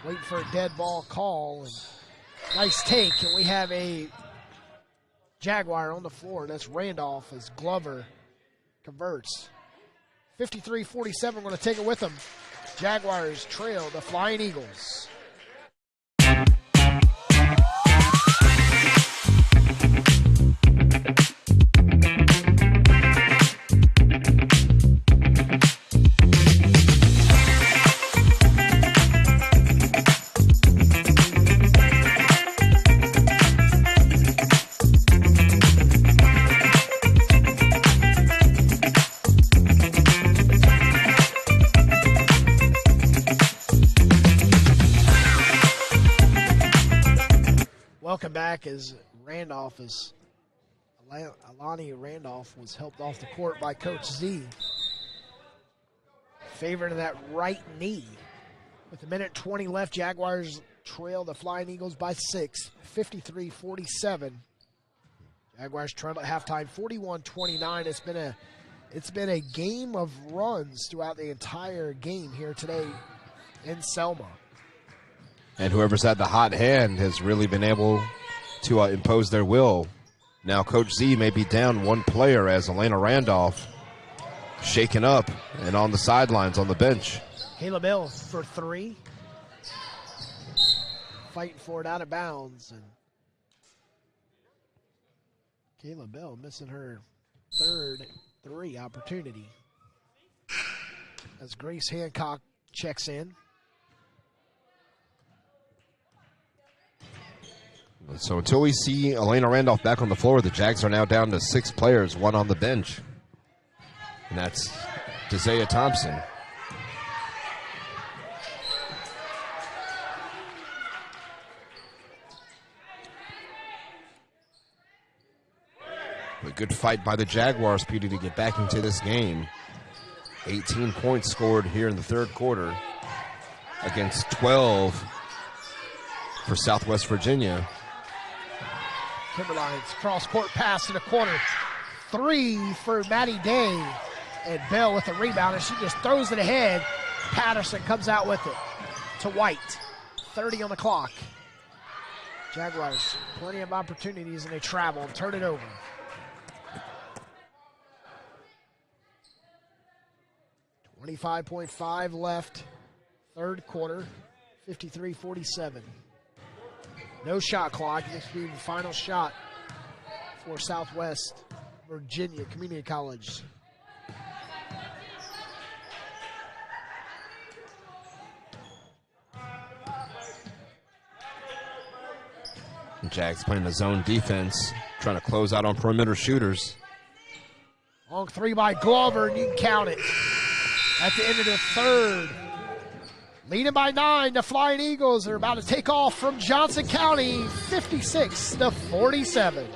S1: Waiting for a dead ball call, and nice take, and we have a Jaguar on the floor. That's Randolph as Glover converts. 53-47, we're going to take it with them. Jaguars trail the Flying Eagles. Welcome back as Alani Randolph was helped off the court by Coach Z. Favoring that right knee. With 1:20 left, Jaguars trail the Flying Eagles by 6, 53-47. Jaguars trail at halftime, 41-29. It's been a game of runs throughout the entire game here today in Selma.
S2: And whoever's had the hot hand has really been able to impose their will. Now Coach Z may be down one player as Elena Randolph shaken up and on the sidelines on the bench.
S1: Kayla Bell for 3. Fighting for it out of bounds. And Kayla Bell missing her third 3 opportunity. As Grace Hancock checks in.
S2: So until we see Elena Randolph back on the floor, the Jags are now down to 6 players, 1 on the bench. And that's Desea Thompson. A good fight by the Jaguars, Petey, to get back into this game. 18 points scored here in the third quarter against 12 for Southwest Virginia.
S1: Timberlines cross-court pass in the corner. 3 for Maddie Day. And Bell with the rebound, and she just throws it ahead. Patterson comes out with it to White. 30 on the clock. Jaguars, plenty of opportunities, and they travel and turn it over. .5 left, third quarter, 53-47. No shot clock. This will be the final shot for Southwest Virginia Community College.
S2: Jags playing the zone defense, trying to close out on perimeter shooters.
S1: Long 3 by Glover, and you can count it. At the end of the third, leading by 9, the Flying Eagles are about to take off from Johnson County, 56-47.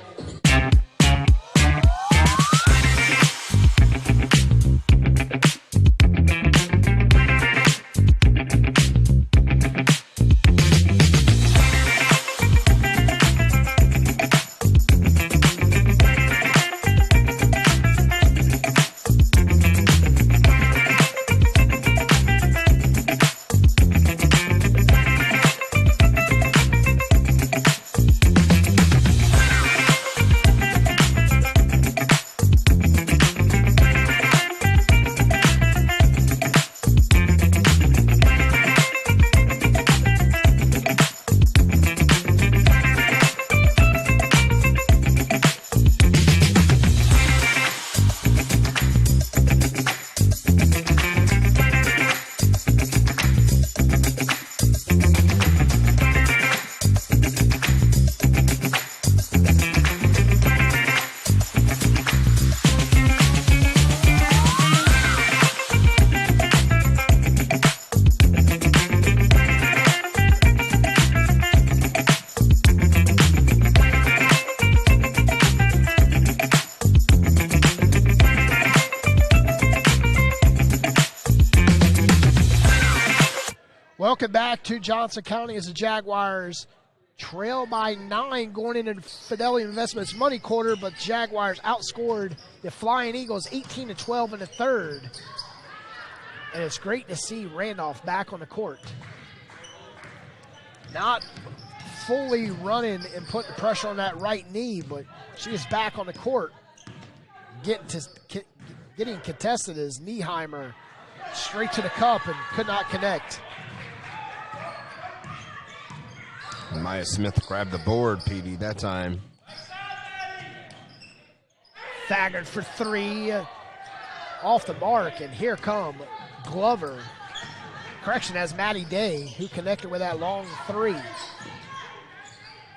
S1: Welcome back to Johnson County as the Jaguars trail by 9 going into Fidelity Investments money quarter, but Jaguars outscored the Flying Eagles 18-12 in the third. And it's great to see Randolph back on the court. Not fully running and putting the pressure on that right knee, but she is back on the court. Getting contested as Nieheimer straight to the cup and could not connect.
S2: Maya Smith grabbed the board, PD, that time.
S1: Thaggart for 3, off the mark, and here come Glover. Correction, as Maddie Day, who connected with that long 3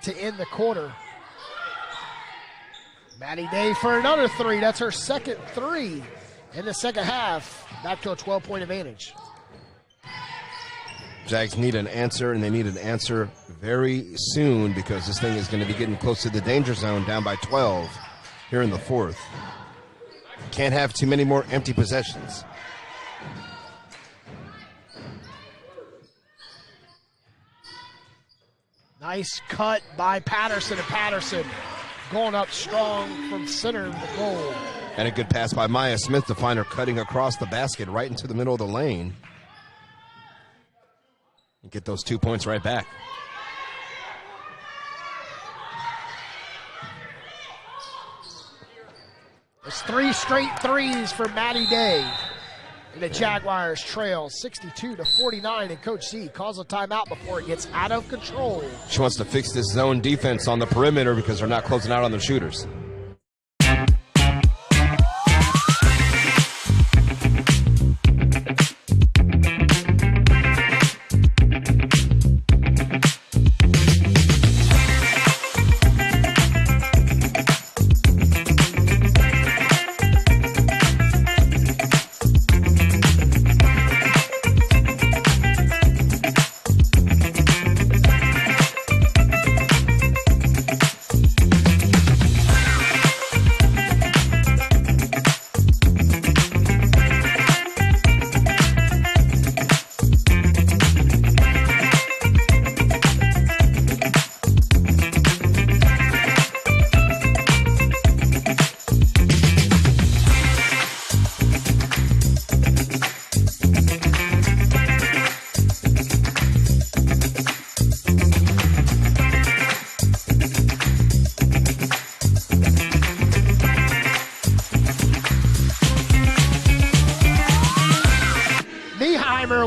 S1: to end the quarter. Maddie Day for another 3. That's her second 3 in the second half. Back to a 12-point advantage.
S2: Jags need an answer, and they need an answer very soon because this thing is going to be getting close to the danger zone, down by 12 here in the fourth. Can't have too many more empty possessions.
S1: Nice cut by Patterson, and Patterson going up strong from center of the goal.
S2: And a good pass by Maya Smith to find her cutting across the basket right into the middle of the lane. get those 2 points right back.
S1: It's 3 straight threes for Maddie Day. And the Jaguars trail 62-49, and Coach Z calls a timeout before it gets out of control.
S2: She wants to fix this zone defense on the perimeter because they're not closing out on their shooters.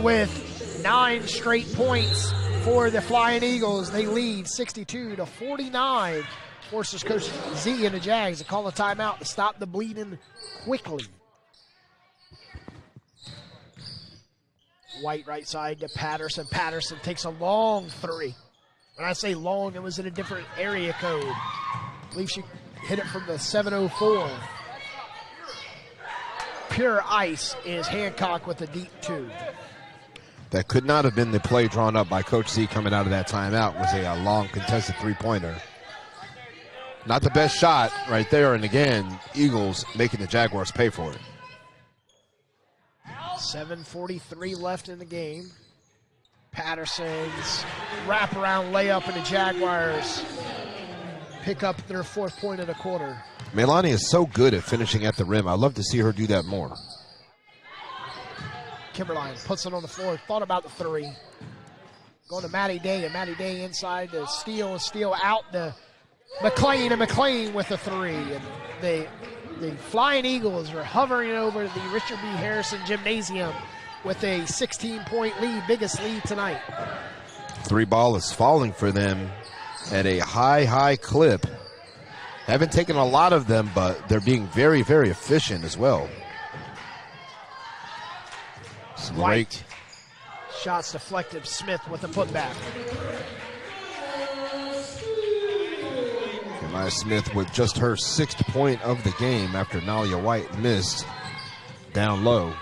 S1: With 9 straight points for the Flying Eagles. They lead 62-49. Forces Coach Z and the Jags to call a timeout to stop the bleeding quickly. White right side to Patterson. Patterson takes a long 3. When I say long, it was in a different area code. I believe she hit it from the 704. Pure ice is Hancock with a deep 2.
S7: That could not have been the play drawn up by Coach Z coming out of that timeout. Was a long contested three-pointer. Not the best shot right there, and again, Eagles making the Jaguars pay for it.
S1: 7:43 left in the game. Patterson's wraparound layup, and the Jaguars pick up their 4th point of the quarter.
S7: Melani is so good at finishing at the rim. I'd love to see her do that more.
S1: Kimberline puts it on the floor, thought about the 3. Going to Maddie Day, and Maddie Day inside to steal out to McLean, and McLean with the 3. And the Flying Eagles are hovering over the Richard B. Harrison Gymnasium with a 16-point lead, biggest lead tonight.
S7: 3 ball is falling for them at a high clip. Haven't taken a lot of them, but they're being very, very efficient as well.
S1: White. Shots deflected. Smith with a putback.
S7: Maya Smith with just her 6th point of the game after Nalia White missed down low.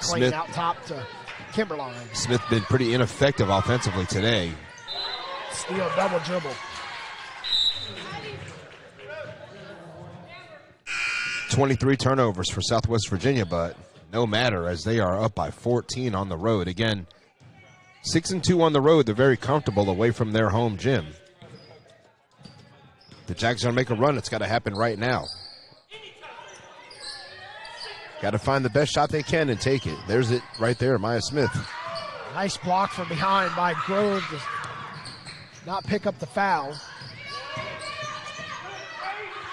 S1: Smith out top to Kimberline.
S7: Smith been pretty ineffective offensively today.
S1: Steal double dribble.
S7: 23 turnovers for Southwest Virginia, but no matter as they are up by 14 on the road. Again, 6-2 on the road. They're very comfortable away from their home gym. The Jags are going to make a run. It's got to happen right now. Got to find the best shot they can and take it. There's it right there, Maya Smith.
S1: Nice block from behind by Grove to not pick up the foul.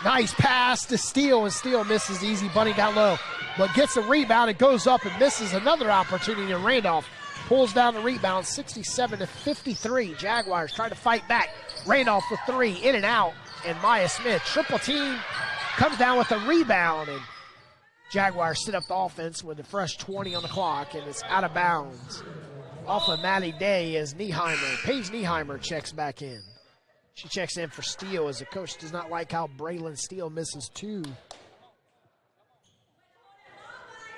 S1: Nice pass to Steele, and Steele misses easy bunny down low, but gets a rebound and goes up and misses another opportunity. And Randolph pulls down the rebound, 67-53. Jaguars trying to fight back. Randolph for 3, in and out, and Maya Smith, triple team, comes down with a rebound, and Jaguars set up the offense with a fresh 20 on the clock, and it's out of bounds. Off of Maddie Day as Nieheimer. Paige Nieheimer checks back in. She checks in for Steele as the coach does not like how Braylon Steele misses 2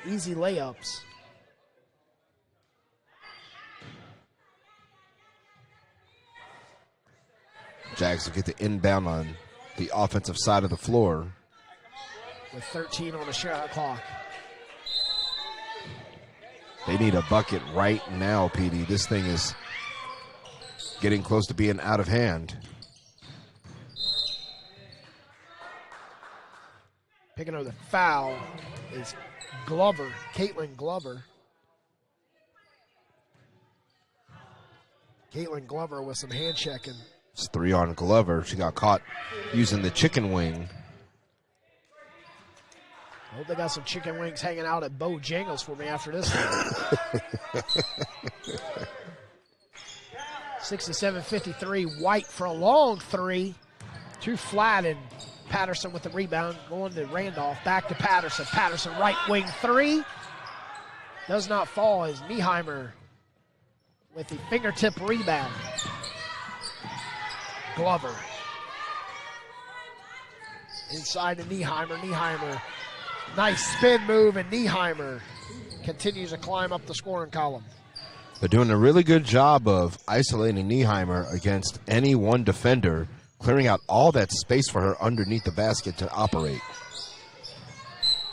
S1: easy layups.
S7: Jags will get the inbound on the offensive side of the floor.
S1: With 13 on the shot clock.
S7: They need a bucket right now, PD. This thing is getting close to being out of hand.
S1: Picking up the foul is Glover, Caitlin Glover. Caitlin Glover with some hand checking.
S7: It's 3 on Glover. She got caught using the chicken wing.
S1: I hope they got some chicken wings hanging out at Bojangles for me after this one. 67-53. White for a long three. Too flat, and Patterson with the rebound. Going to Randolph. Back to Patterson. Patterson right wing three. Does not fall as Nieheimer with the fingertip rebound. Glover. Inside to Nieheimer. Nieheimer. Nice spin move, and Nieheimer continues to climb up the scoring column.
S7: They're doing a really good job of isolating Nieheimer against any one defender, clearing out all that space for her underneath the basket to operate.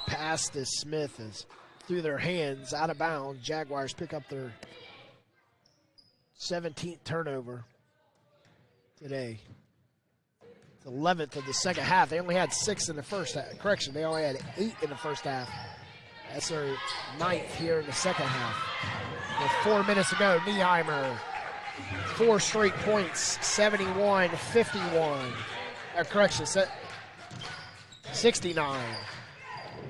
S1: Pass to Smith is through their hands, out of bounds. Jaguars pick up their 17th turnover today. The 11th of the second half. They only had 6 in the first half. Correction, they only had 8 in the first half. That's their 9th here in the second half. With 4 minutes to go, Nieheimer, 4 straight points, 71-51. Correction, 69.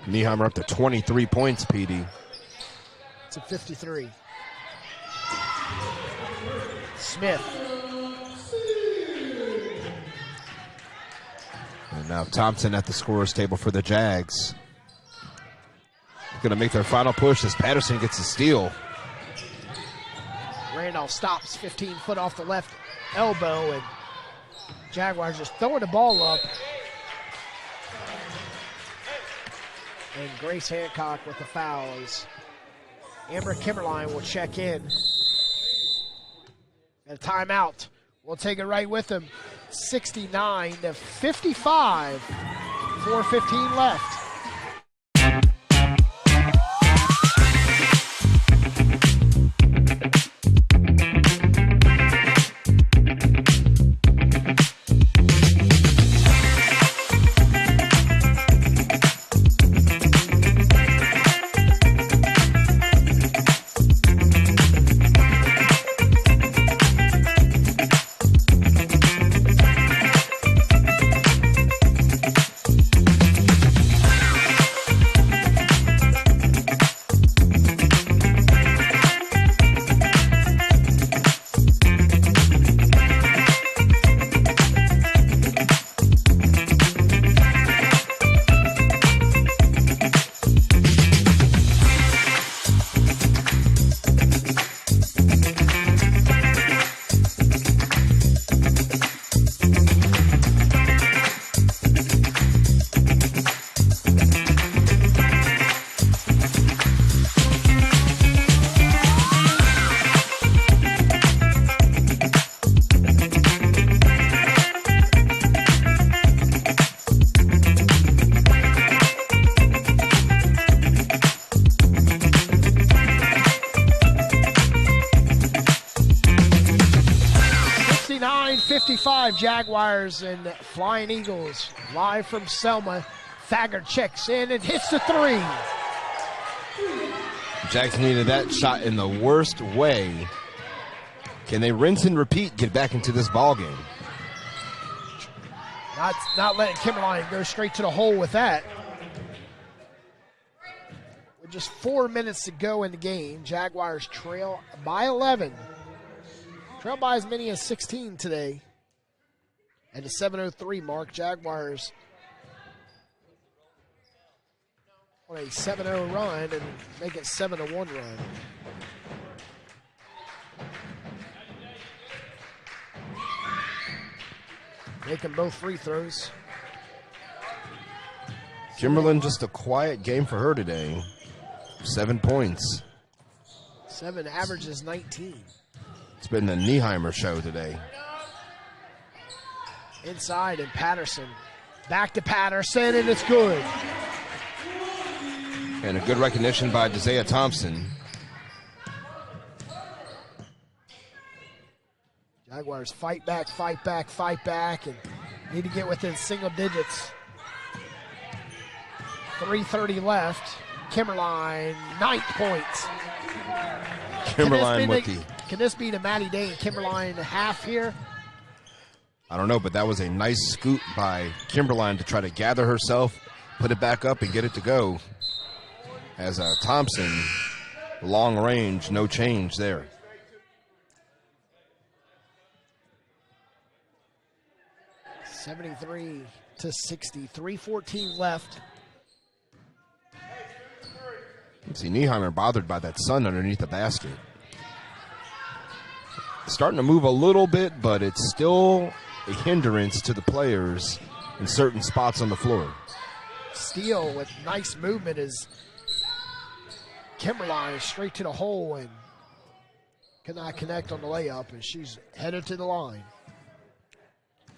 S7: Nieheimer up to 23 points, PD.
S1: It's a 53. Smith.
S7: And now Thompson at the scorer's table for the Jags. Going to make their final push as Patterson gets a steal.
S1: Randolph stops 15 foot off the left elbow, and Jaguars just throwing the ball up. And Grace Hancock with the fouls. Amber Kimmerline will check in. And a timeout. We'll take it right with them. 69-55. 4:15 left. Jaguars and Flying Eagles live from Selma. Thagard checks in and hits the three.
S7: Jags needed that shot in the worst way. Can they rinse and repeat, get back into this ball game?
S1: Not letting Kimmerline go straight to the hole with that. With just 4 minutes to go in the game, Jaguars trail by 11. Trail by as many as 16 today. At the 7:03 mark, Jaguars on a 7-0 run and make it 7-1 run. Making both free throws.
S7: Kimberlin, just a quiet game for her today. 7 points.
S1: 7 averages 19.
S7: It's been the Nieheimer show today.
S1: Inside, and Patterson. Back to Patterson, and it's good.
S7: And a good recognition by Desea Thompson.
S1: Jaguars fight back, and need to get within single digits. 3:30 left. Kimmerline, 9th point.
S7: Kimmerline with the
S1: Can this be the Maddie Day and Kimberline half here?
S7: I don't know, but that was a nice scoot by Kimberline to try to gather herself, put it back up, and get it to go. As Thompson, long range, no change there.
S1: (73-60). 3:14 left.
S7: See, Nieheimer bothered by that sun underneath the basket. Starting to move a little bit, but it's still a hindrance to the players in certain spots on the floor.
S1: Steele with nice movement is Kimberline straight to the hole and cannot connect on the layup, and she's headed to the line.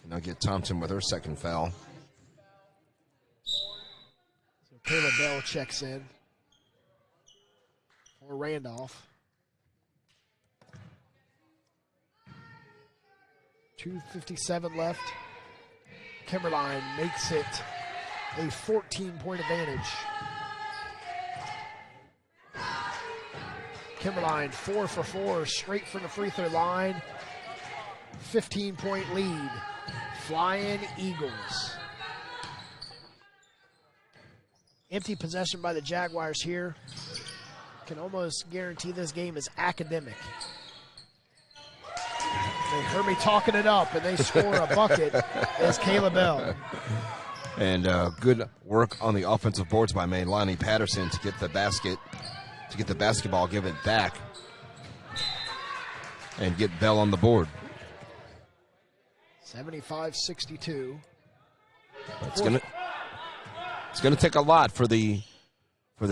S7: And I'll get Thompson with her second foul.
S1: So Kayla Bell checks in for Randolph. 2:57 left. Kimberline makes it a 14-point advantage. Kimberline 4 for 4, straight from the free throw line. 15-point lead. Flying Eagles. Empty possession by the Jaguars here. Can almost guarantee this game is academic. They heard me talking it up, and they score a bucket as Kayla Bell.
S7: And good work on the offensive boards by Maylani Patterson to get the basket, to get the basketball, give it back, and get Bell on the board.
S1: 75-62.
S7: It's gonna take a lot for the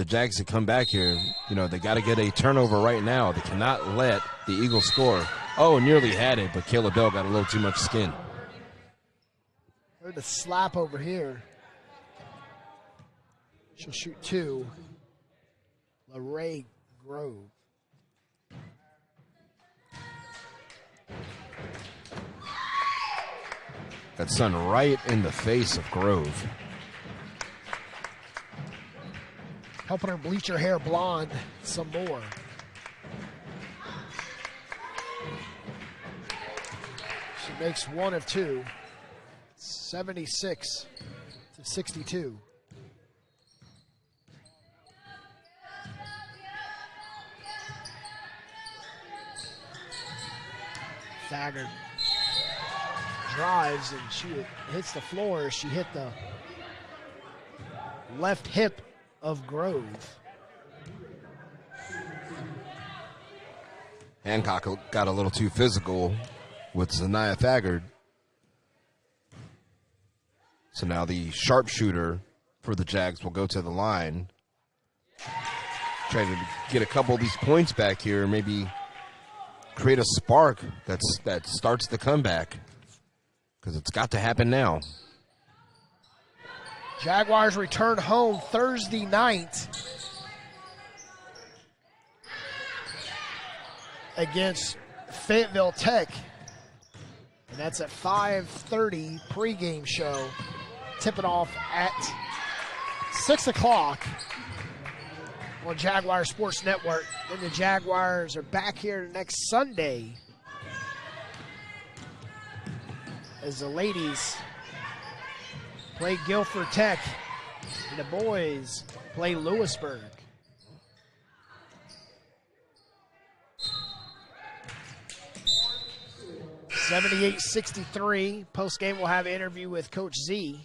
S7: Jags to come back here. You know, they got to get a turnover right now. They cannot let the Eagles score. Oh, nearly had it, but Kayla Bell got a little too much skin.
S1: Heard the slap over here. She'll shoot 2. LaRae Grove.
S7: That sun right in the face of Grove.
S1: Helping her bleach her hair blonde some more. She makes 1 of 2. 76-62. Thagard drives and she hits the floor. She hit the left hip of Grove.
S7: Hancock got a little too physical with Zaniah Thagard. So now the sharpshooter for the Jags will go to the line. Trying to get a couple of these points back here, maybe create a spark that starts the comeback. Because it's got to happen now.
S1: Jaguars return home Thursday night against Fayetteville Tech. And that's at 5:30 pregame show. Tipping off at 6 o'clock on Jaguar Sports Network. Then the Jaguars are back here next Sunday as the ladies play Guilford Tech and the boys play Lewisburg. (78-63). Post game, we'll have an interview with Coach Z.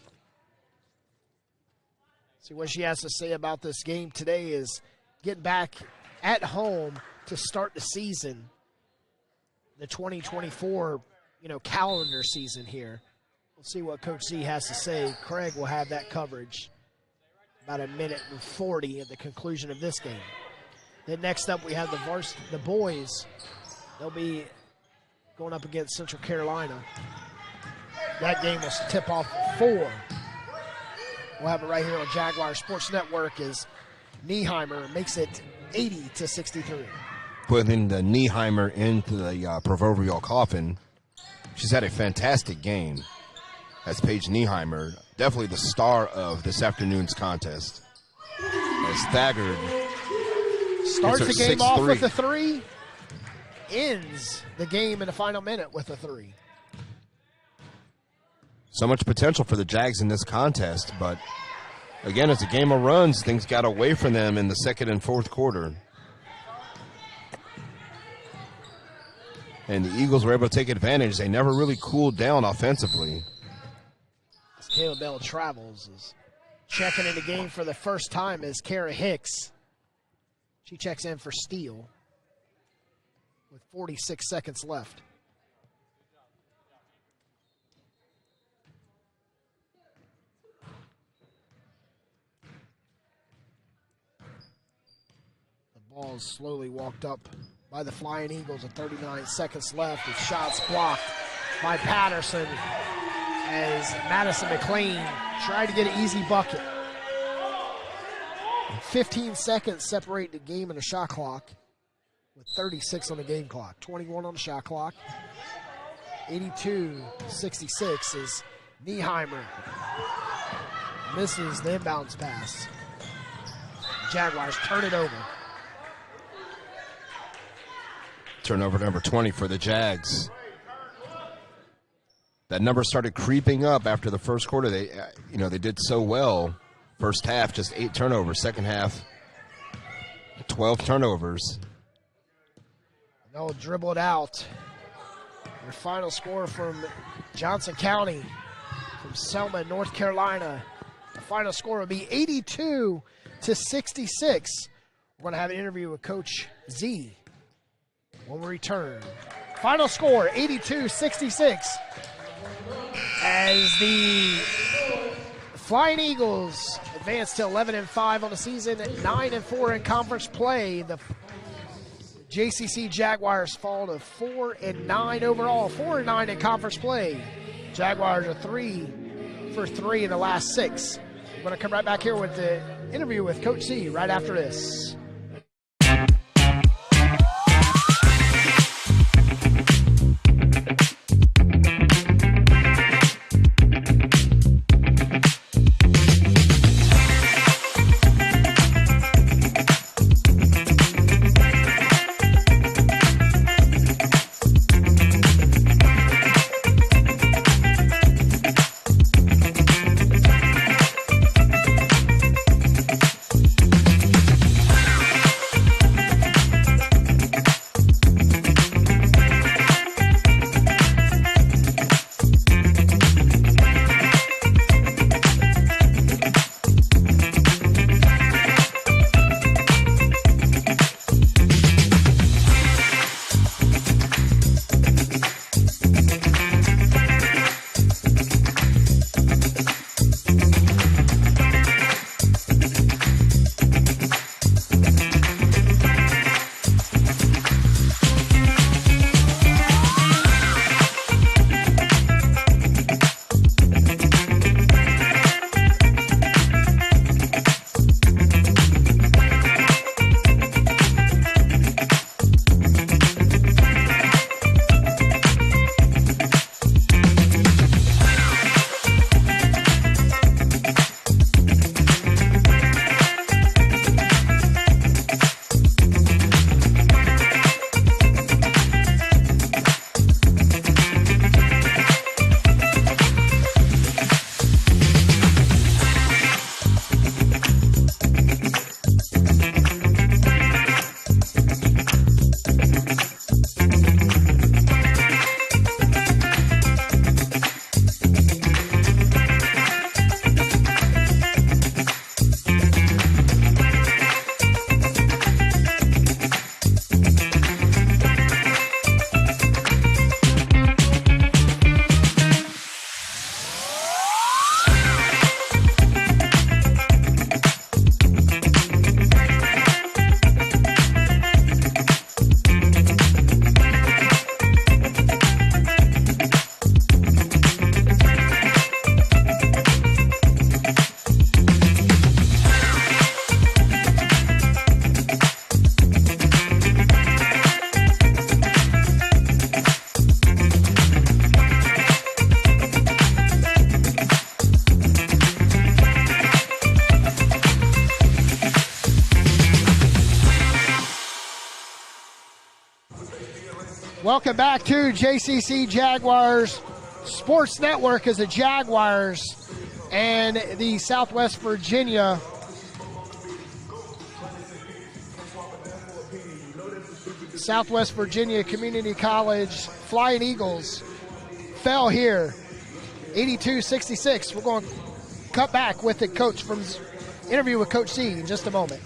S1: See what she has to say about this game today. Is getting back at home to start the season, the 2024, calendar season here. We'll see what Coach Z has to say. Craig will have that coverage about 1:40 at the conclusion of this game. Then next up, we have the boys. They'll be going up against Central Carolina. That game will tip off at 4. We'll have it right here on Jaguar Sports Network as Nieheimer makes it 80-63.
S7: Putting the Nieheimer into the proverbial coffin. She's had a fantastic game. That's Paige Nieheimer, definitely the star of this afternoon's contest. As Thagard
S1: starts the game off with a 3. ends the game in the final minute with a 3.
S2: So much potential for the Jags in this contest, but again, it's a game of runs. Things got away from them in the second and fourth quarter. And the Eagles were able to take advantage. They never really cooled down offensively.
S1: As Caleb Bell Travels is checking in the game for the first time as Kara Hicks. She checks in for Steele with 46 seconds left. The ball is slowly walked up by the Flying Eagles with 39 seconds left. His shots blocked by Patterson as Madison McLean tried to get an easy bucket. 15 seconds separate the game and the shot clock with 36 on the game clock. 21 on the shot clock. 82-66 as Nieheimer misses the inbounds pass. Jaguars turn it over.
S2: Turnover number 20 for the Jags. That number started creeping up after the first quarter. They did so well. First half, just 8 turnovers. Second half, 12 turnovers.
S1: They'll dribble it out. Your final score from Johnson County, from Selma, North Carolina. The final score will be 82-66. We're going to have an interview with Coach Z when we return. Final score, 82-66. As the Flying Eagles advance to 11-5 on the season, 9-4 in conference play. The JCC Jaguars fall to 4-9 overall, 4-9 in conference play. Jaguars are 3 for 3 in the last 6. We're going to come right back here with the interview with Coach Z right after this. Welcome back to JCC Jaguars Sports Network as the Jaguars and the Southwest Virginia Community College Flying Eagles fell here 82-66. We're going to cut back with the coach from interview with Coach C in just a moment.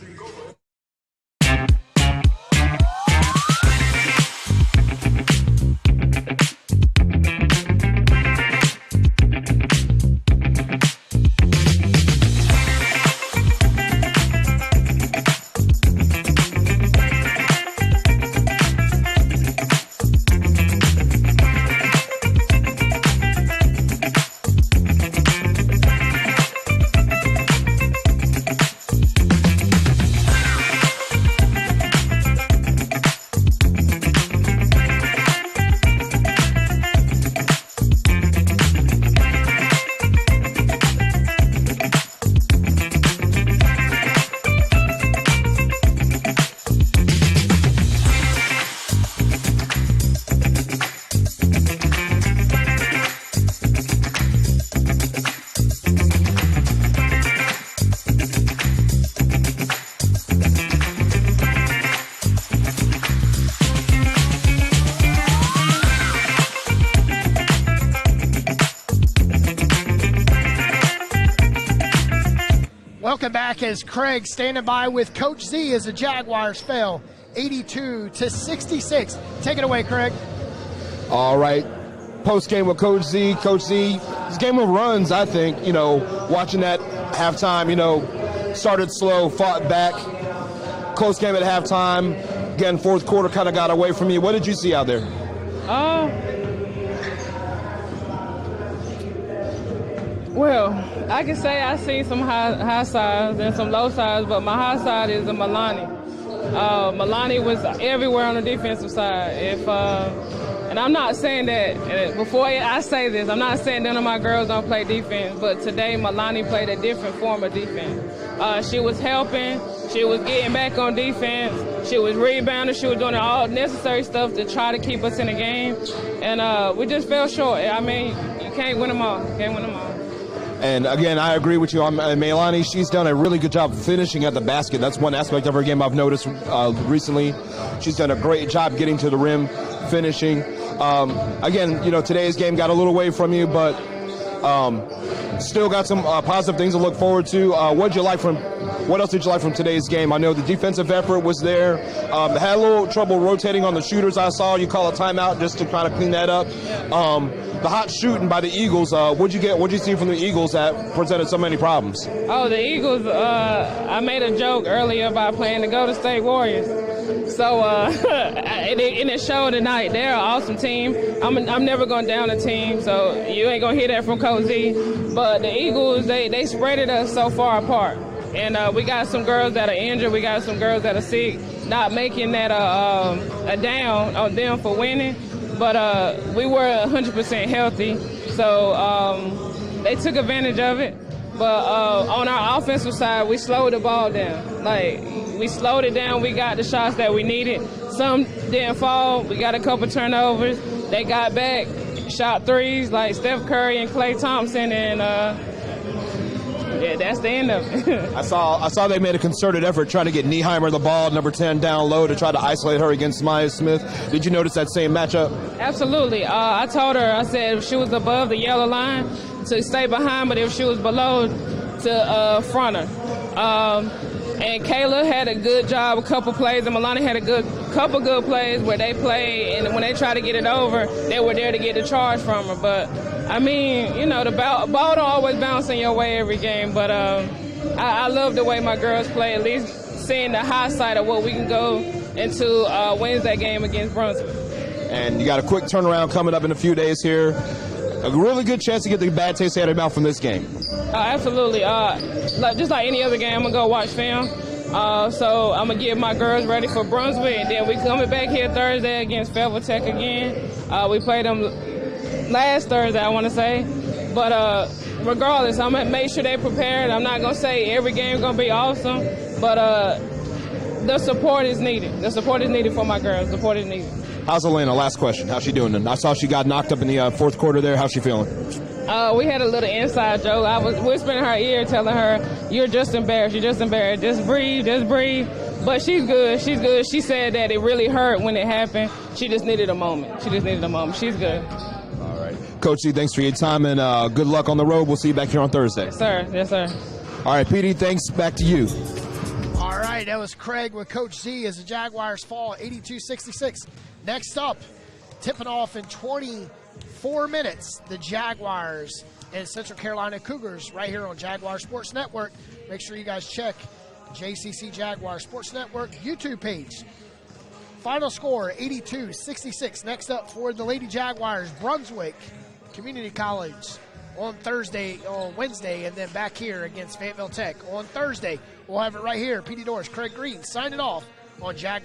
S1: Welcome back as Craig standing by with Coach Z as the Jaguars fell 82-66. Take it away, Craig.
S2: All right. Post game with Coach Z. Coach Z, it's a game of runs, I think. Watching that halftime, started slow, fought back. Close game at halftime. Again, fourth quarter kind of got away from you. What did you see out there?
S8: Well, I can say I see some high sides and some low sides, but my high side is the Milani. Milani was everywhere on the defensive side. And I'm not saying that, before I say this, I'm not saying none of my girls don't play defense, but today Milani played a different form of defense. She was helping, she was getting back on defense, she was rebounding, she was doing all necessary stuff to try to keep us in the game. And we just fell short. I mean, you can't win them all.
S2: And again, I agree with you. Melani, she's done a really good job finishing at the basket. That's one aspect of her game I've noticed recently. She's done a great job getting to the rim, finishing. Again, today's game got a little away from you, but still got some positive things to look forward to. What else did you like from today's game? I know the defensive effort was there. Had a little trouble rotating on the shooters. I saw you call a timeout just to kind of clean that up. The hot shooting by the Eagles. What'd you see from the Eagles that presented so many problems?
S8: Oh, the Eagles. I made a joke earlier about playing the Golden State Warriors. So and it showed tonight. They're an awesome team. I'm never going down a team, so you ain't gonna hear that from Coach Z. But the Eagles, they spreaded us so far apart. And we got some girls that are injured. We got some girls that are sick, not making that a down on them for winning. But we were 100% healthy, so they took advantage of it. But on our offensive side, we slowed the ball down. We slowed it down. We got the shots that we needed. Some didn't fall. We got a couple turnovers. They got back, shot threes like Steph Curry and Klay Thompson, and yeah, that's the end of it. I
S2: saw they made a concerted effort trying to get Nieheimer the ball, number 10, down low to try to isolate her against Maya Smith. Did you notice that same matchup?
S8: Absolutely. I told her, I said if she was above the yellow line, to stay behind, but if she was below, to front her. And Kayla had a good job, a couple plays, and Milani had a couple good plays where they played, and when they tried to get it over, they were there to get the charge from her. But, I mean, the ball don't always bounce in your way every game, but I love the way my girls play, at least seeing the high side of what we can go into Wednesday game against Brunswick.
S2: And you got a quick turnaround coming up in a few days here. A really good chance to get the bad taste out of your mouth from this game.
S8: Absolutely. Just like any other game, I'm going to go watch film. So I'm going to get my girls ready for Brunswick. And then we coming back here Thursday against Fayetteville Tech again. We played them last Thursday, I want to say. But regardless, I'm going to make sure they're prepared. I'm not going to say every game is going to be awesome. But the support is needed. The support is needed for my girls. The support is needed.
S9: How's Elena? Last question. How's she doing? And I saw she got knocked up in the fourth quarter there. How's she feeling?
S8: We had a little inside joke. I was whispering in her ear, telling her, "You're just embarrassed. You're just embarrassed. Just breathe. Just breathe." But she's good. She's good. She said that it really hurt when it happened. She just needed a moment. She's good.
S9: All right. Coach Z, thanks for your time, and good luck on the road. We'll see you back here on Thursday.
S8: Yes, sir. Yes, sir.
S9: All right, PD, thanks. Back to you.
S1: All right, that was Craig with Coach Z as the Jaguars fall 82-66. Next up, tipping off in 24 minutes, the Jaguars and Central Carolina Cougars right here on Jaguar Sports Network. Make sure you guys check JCC Jaguar Sports Network YouTube page. Final score, 82-66. Next up for the Lady Jaguars, Brunswick Community College on Wednesday, and then back here against Fayetteville Tech on Thursday. We'll have it right here. PD Doris, Craig Green signing off on Jaguar.